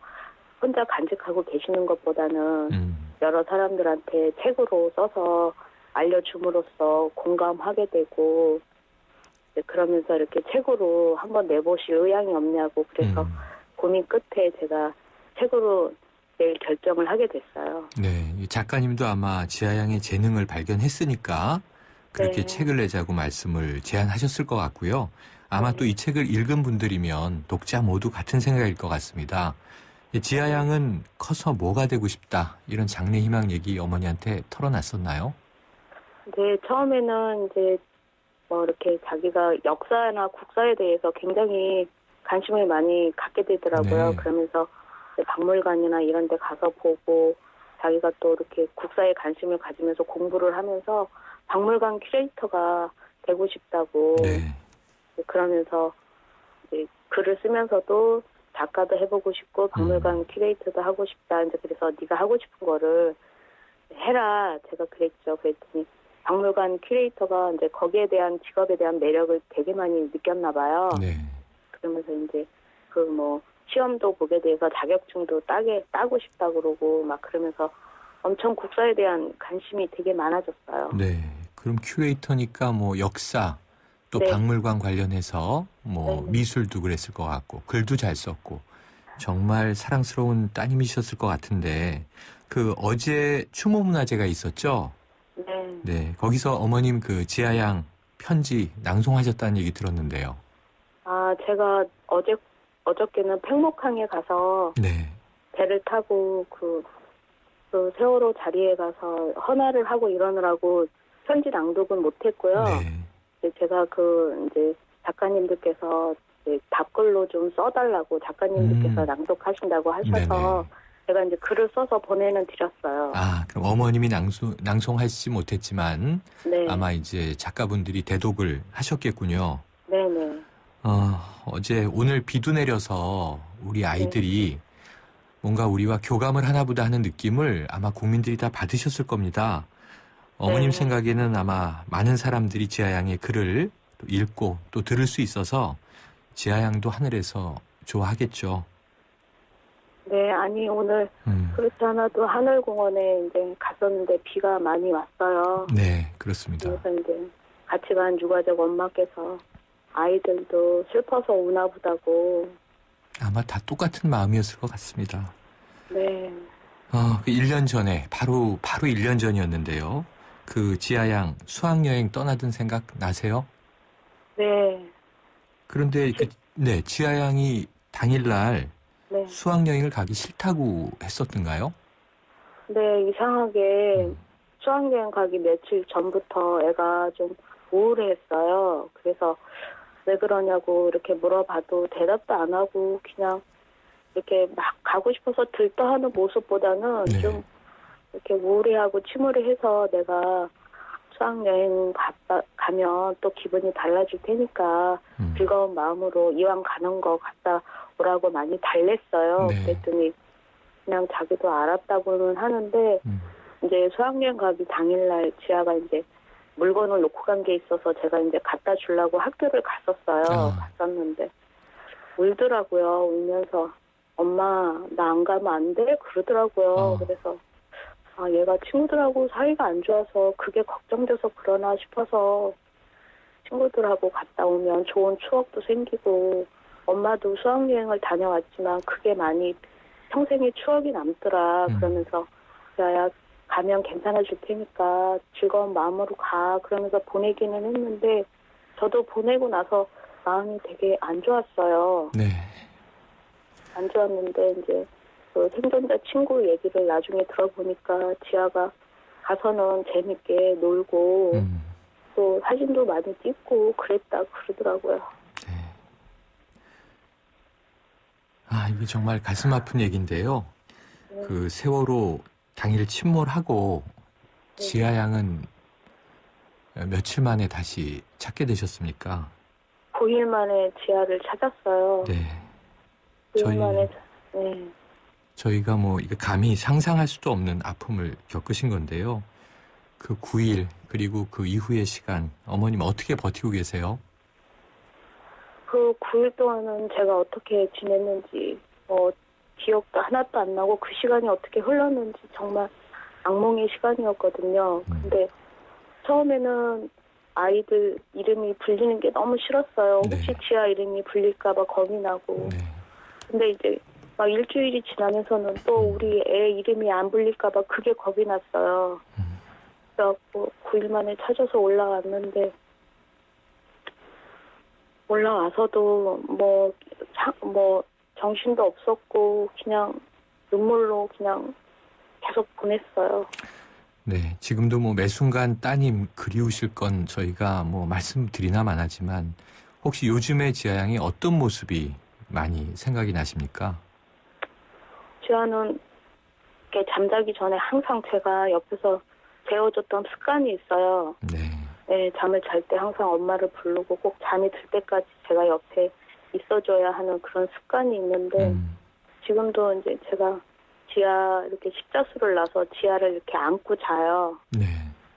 혼자 간직하고 계시는 것보다는 여러 사람들한테 책으로 써서 알려줌으로써 공감하게 되고 그러면서 이렇게 책으로 한번 내보실 의향이 없냐고 그래서 고민 끝에 제가 책으로 낼 결정을 하게 됐어요. 네, 이 작가님도 아마 지아 양의 재능을 발견했으니까 그렇게 책을 내자고 말씀을 제안하셨을 것 같고요. 아마 또 이 책을 읽은 분들이면 독자 모두 같은 생각일 것 같습니다. 지아 양은 커서 뭐가 되고 싶다 이런 장래 희망 얘기 어머니한테 털어놨었나요? 네, 처음에는 이제 뭐 이렇게 자기가 역사나 국사에 대해서 굉장히 관심을 많이 갖게 되더라고요. 네. 그러면서 이제 박물관이나 이런 데 가서 보고 자기가 또 이렇게 국사에 관심을 가지면서 공부를 하면서 박물관 큐레이터가 되고 싶다고 네. 그러면서 이제 글을 쓰면서도 작가도 해보고 싶고 박물관 큐레이터도 하고 싶다. 이제 그래서 네가 하고 싶은 거를 해라. 제가 그랬죠. 그랬더니 박물관 큐레이터가 이제 거기에 대한 직업에 대한 매력을 되게 많이 느꼈나 봐요. 네. 그러면서 이제 그 뭐 시험도 보게 돼서 자격증도 따고 싶다 그러고 막 그러면서 엄청 국사에 대한 관심이 되게 많아졌어요. 네. 그럼 큐레이터니까 뭐 역사 또 네. 박물관 관련해서 뭐 네. 미술도 그랬을 것 같고 글도 잘 썼고 정말 사랑스러운 따님이셨을 것 같은데 그 어제 추모문화제가 있었죠? 네. 네. 거기서 어머님 그 지아 양 편지 낭송하셨다는 얘기 들었는데요. 아, 제가 어저께는 팽목항에 가서 네. 배를 타고 그 세월호 자리에 가서 헌화를 하고 이러느라고 편지 낭독은 못했고요. 네. 제가 이제 작가님들께서 이제 답글로 좀 써달라고 작가님들께서 낭독하신다고 하셔서 네네. 제가 이제 글을 써서 보내는 드렸어요. 아, 그럼 어머님이 낭송하시지 못했지만 네. 아마 이제 작가분들이 대독을 하셨겠군요. 네네. 어제 오늘 비도 내려서 우리 아이들이 뭔가 우리와 교감을 하나보다 하는 느낌을 아마 국민들이 다 받으셨을 겁니다. 어머님 네. 생각에는 아마 많은 사람들이 지아 양의 글을 또 읽고 또 들을 수 있어서 지아 양도 하늘에서 좋아하겠죠. 네, 아니 오늘 그렇지 않아도 하늘공원에 이제 갔었는데 비가 많이 왔어요. 네, 그렇습니다. 그래서 이제 같이 간 유가족 엄마께서 아이들도 슬퍼서 우나 보다고. 아마 다 똑같은 마음이었을 것 같습니다. 네. 그 1년 전에 바로 1년 전이었는데요. 그 지아 양 수학여행 떠나던 생각 나세요? 네. 그런데 네, 지아 양이 당일날 네. 수학여행을 가기 싫다고 했었던가요? 네, 이상하게 수학여행 가기 며칠 전부터 애가 좀 우울해했어요. 그래서 왜 그러냐고 이렇게 물어봐도 대답도 안 하고 그냥 이렇게 막 가고 싶어서 들떠하는 모습보다는 좀 이렇게 우울해하고 침울해해서 내가 수학여행 가면 또 기분이 달라질 테니까 즐거운 마음으로 이왕 가는 거 갔다 오라고 많이 달랬어요. 그랬더니 그냥 자기도 알았다고는 하는데 이제 수학여행 가기 당일날 지아가 이제 물건을 놓고 간 게 있어서 제가 이제 갖다 주려고 학교를 갔었어요. 갔었는데 울더라고요. 울면서 엄마 나 안 가면 안 돼? 그러더라고요. 그래서 얘가 친구들하고 사이가 안 좋아서 그게 걱정돼서 그러나 싶어서 친구들하고 갔다 오면 좋은 추억도 생기고 엄마도 수학여행을 다녀왔지만 그게 많이 평생의 추억이 남더라. 그러면서 야야 가면 괜찮아질 테니까 즐거운 마음으로 가. 그러면서 보내기는 했는데 저도 보내고 나서 마음이 되게 안 좋았어요. 네. 안 좋았는데 이제 그 생존자 친구 얘기를 나중에 들어보니까 지아가 가서는 재밌게 놀고 또 사진도 많이 찍고 그랬다 그러더라고요. 이게 정말 가슴 아픈 얘기인데요. 그 세월호 당일 침몰하고 지아 양은 며칠 만에 다시 찾게 되셨습니까? 9일 만에 지아를 찾았어요. 네. 9일 만에 네. 저희가 뭐 이거 감히 상상할 수도 없는 아픔을 겪으신 건데요. 그 9일 그리고 그 이후의 시간 어머님 어떻게 버티고 계세요? 그 9일 동안은 제가 어떻게 지냈는지 기억도 하나도 안 나고 그 시간이 어떻게 흘렀는지 정말 악몽의 시간이었거든요. 근데 처음에는 아이들 이름이 불리는 게 너무 싫었어요. 혹시 지아 이름이 불릴까 봐 겁이 나고. 근데 이제 막 일주일이 지나면서는 또 우리 애 이름이 안 불릴까 봐 그게 겁이 났어요. 그래서 9일 만에 찾아서 올라왔는데 올라와서도 뭐 정신도 없었고 그냥 눈물로 그냥 계속 보냈어요. 네, 지금도 뭐 매 순간 따님 그리우실 건 저희가 뭐 말씀드리나 마나지만 혹시 요즘의 지아 양이 어떤 모습이 많이 생각이 나십니까? 지아는 이렇게 잠자기 전에 항상 제가 옆에서 재워줬던 습관이 있어요. 네, 잠을 잘 때 항상 엄마를 부르고 꼭 잠이 들 때까지 제가 옆에 있어줘야 하는 그런 습관이 있는데 지금도 이제 제가 지아 이렇게 십자수를 놔서 지아를 이렇게 안고 자요. 네.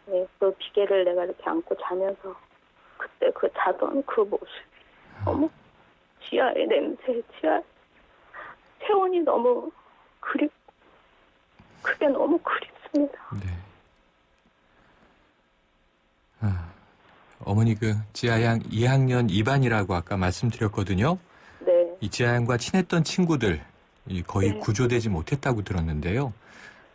네, 그 비계를 내가 이렇게 안고 자면서 그때 그 자던 그 모습이 너무 지아의 냄새, 지아 체온이 너무 그립고 그게 너무 그립습니다. 네. 어머니 그 지아 양 2학년 2반이라고 아까 말씀드렸거든요. 네. 이 지아 양과 친했던 친구들 거의 네. 구조되지 못했다고 들었는데요.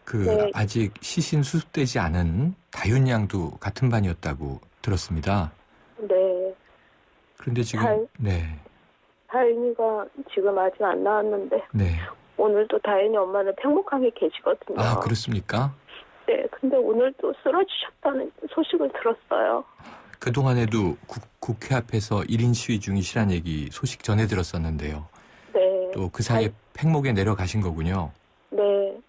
네. 아직 시신 수습되지 않은 다윤 양도 같은 반이었다고 들었습니다. 네. 그런데 지금 다인이가 지금 아직 안 나왔는데 네. 오늘도 다인이 엄마는 팽목항에 계시거든요. 아, 그렇습니까? 네. 근데 오늘도 쓰러지셨다는 소식을 들었어요. 그동안에도 국회 앞에서 1인 시위 중이시란 얘기 소식 전해 들었었는데요. 네. 또 그 사이에 팽목에 내려가신 거군요. 네.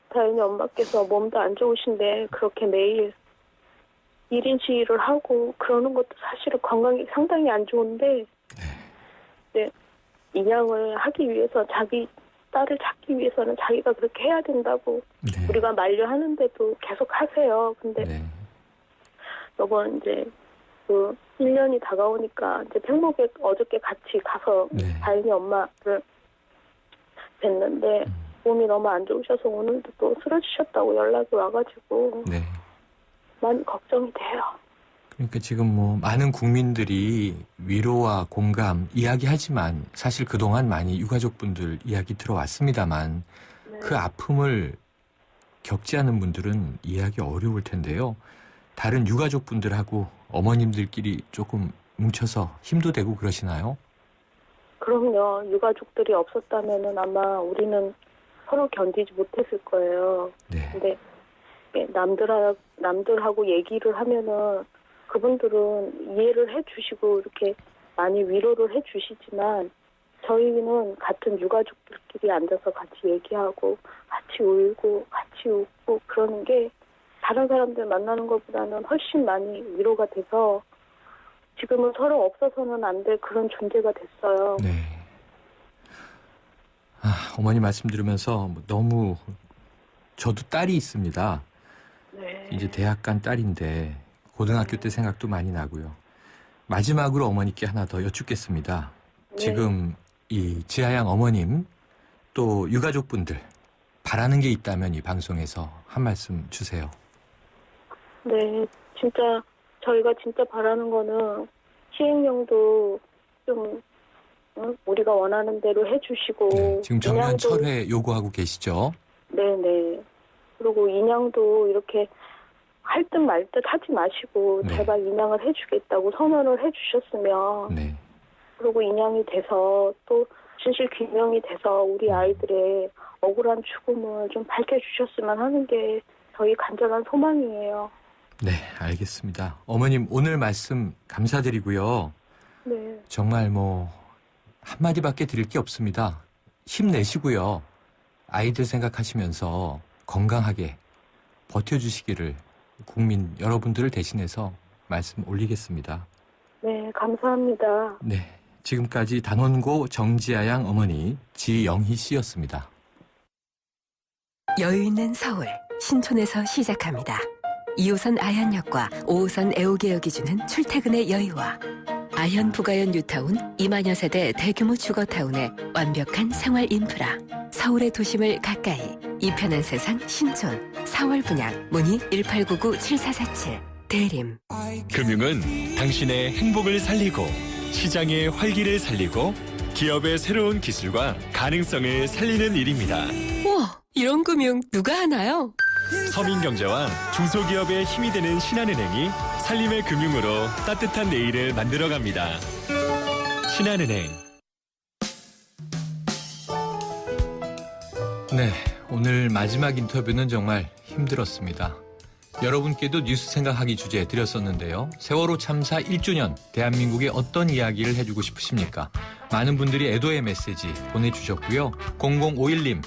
다인이 엄마께서 몸도 안 좋으신데 그렇게 매일 1인 시위를 하고 그러는 것도 사실은 건강이 상당히 안 좋은데 네. 인양을 하기 위해서 자기 딸을 찾기 위해서는 자기가 그렇게 해야 된다고 우리가 만류하는데도 계속 하세요. 근데 이번 이제 그 1년이 다가오니까 이제 팽목에 어저께 같이 가서 다인이 엄마를 뵀는데 몸이 너무 안 좋으셔서 오늘도 또 쓰러지셨다고 연락이 와가지고 많이 걱정이 돼요. 그러니까 지금 뭐 많은 국민들이 위로와 공감 이야기하지만 사실 그동안 많이 유가족분들 이야기 들어왔습니다만 그 아픔을 겪지 않은 분들은 이해하기 어려울 텐데요. 다른 유가족분들하고 어머님들끼리 조금 뭉쳐서 힘도 되고 그러시나요? 그럼요. 유가족들이 없었다면은 아마 우리는 서로 견디지 못했을 거예요. 근데 남들하고 얘기를 하면은 그분들은 이해를 해주시고 이렇게 많이 위로를 해주시지만 저희는 같은 유가족들끼리 앉아서 같이 얘기하고 같이 울고 같이 웃고 그러는 게 다른 사람들 만나는 것보다는 훨씬 많이 위로가 돼서 지금은 서로 없어서는 안 될 그런 존재가 됐어요. 네. 어머니 말씀 들으면서 너무 저도 딸이 있습니다. 이제 대학 간 딸인데 고등학교 때 생각도 많이 나고요. 마지막으로 어머니께 하나 더 여쭙겠습니다. 지금 이 지아 양 어머님 또 유가족분들 바라는 게 있다면 이 방송에서 한 말씀 주세요. 네, 진짜 저희가 진짜 바라는 거는 시행령도 좀 우리가 원하는 대로 해주시고 지금 정면 철회 요구하고 계시죠? 네네. 그리고 인양도 이렇게 할 듯 말 듯 하지 마시고 제발 인양을 해주겠다고 선언을 해주셨으면 그리고 인양이 돼서 또 진실 규명이 돼서 우리 아이들의 억울한 죽음을 좀 밝혀주셨으면 하는 게 저희 간절한 소망이에요. 네, 알겠습니다. 어머님 오늘 말씀 감사드리고요. 네. 정말 뭐 한마디밖에 드릴 게 없습니다. 힘내시고요. 아이들 생각하시면서 건강하게 버텨주시기를 국민 여러분들을 대신해서 말씀 올리겠습니다. 네, 감사합니다. 네, 지금까지 단원고 정지아 양 어머니 지영희 씨였습니다. 여유 있는 서울 신촌에서 시작합니다. 2호선 아현역과 5호선 애호개역이 주는 출퇴근의 여유와 아현 부가현 뉴타운 2만여 세대 대규모 주거타운의 완벽한 생활 인프라. 서울의 도심을 가까이 이 편한 세상 신촌 4월 분양 문의 1899-7447 대림. 금융은 당신의 행복을 살리고 시장의 활기를 살리고 기업의 새로운 기술과 가능성을 살리는 일입니다. 우와, 이런 금융 누가 하나요? 서민경제와 중소기업의 힘이 되는 신한은행이 살림의 금융으로 따뜻한 내일을 만들어갑니다. 신한은행. 네, 오늘 마지막 인터뷰는 정말 힘들었습니다. 여러분께도 뉴스 생각하기 주제 드렸었는데요. 세월호 참사 1주년, 대한민국에 어떤 이야기를 해주고 싶으십니까? 많은 분들이 애도의 메시지 보내주셨고요. 0051님,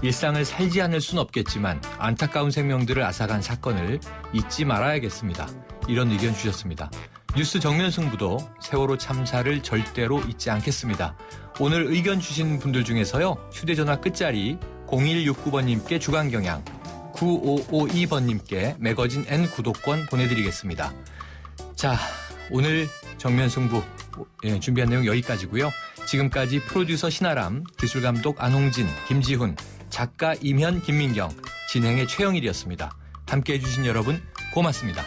일상을 살지 않을 순 없겠지만 안타까운 생명들을 앗아간 사건을 잊지 말아야겠습니다. 이런 의견 주셨습니다. 뉴스 정면 승부도 세월호 참사를 절대로 잊지 않겠습니다. 오늘 의견 주신 분들 중에서요. 휴대전화 끝자리 0169번님께 주간경향, 9552번님께 매거진 N 구독권 보내드리겠습니다. 자, 오늘 정면 승부 준비한 내용 여기까지고요. 지금까지 프로듀서 신아람, 기술감독 안홍진, 김지훈, 작가 임현, 김민경, 진행의 최영일이었습니다. 함께해 주신 여러분 고맙습니다.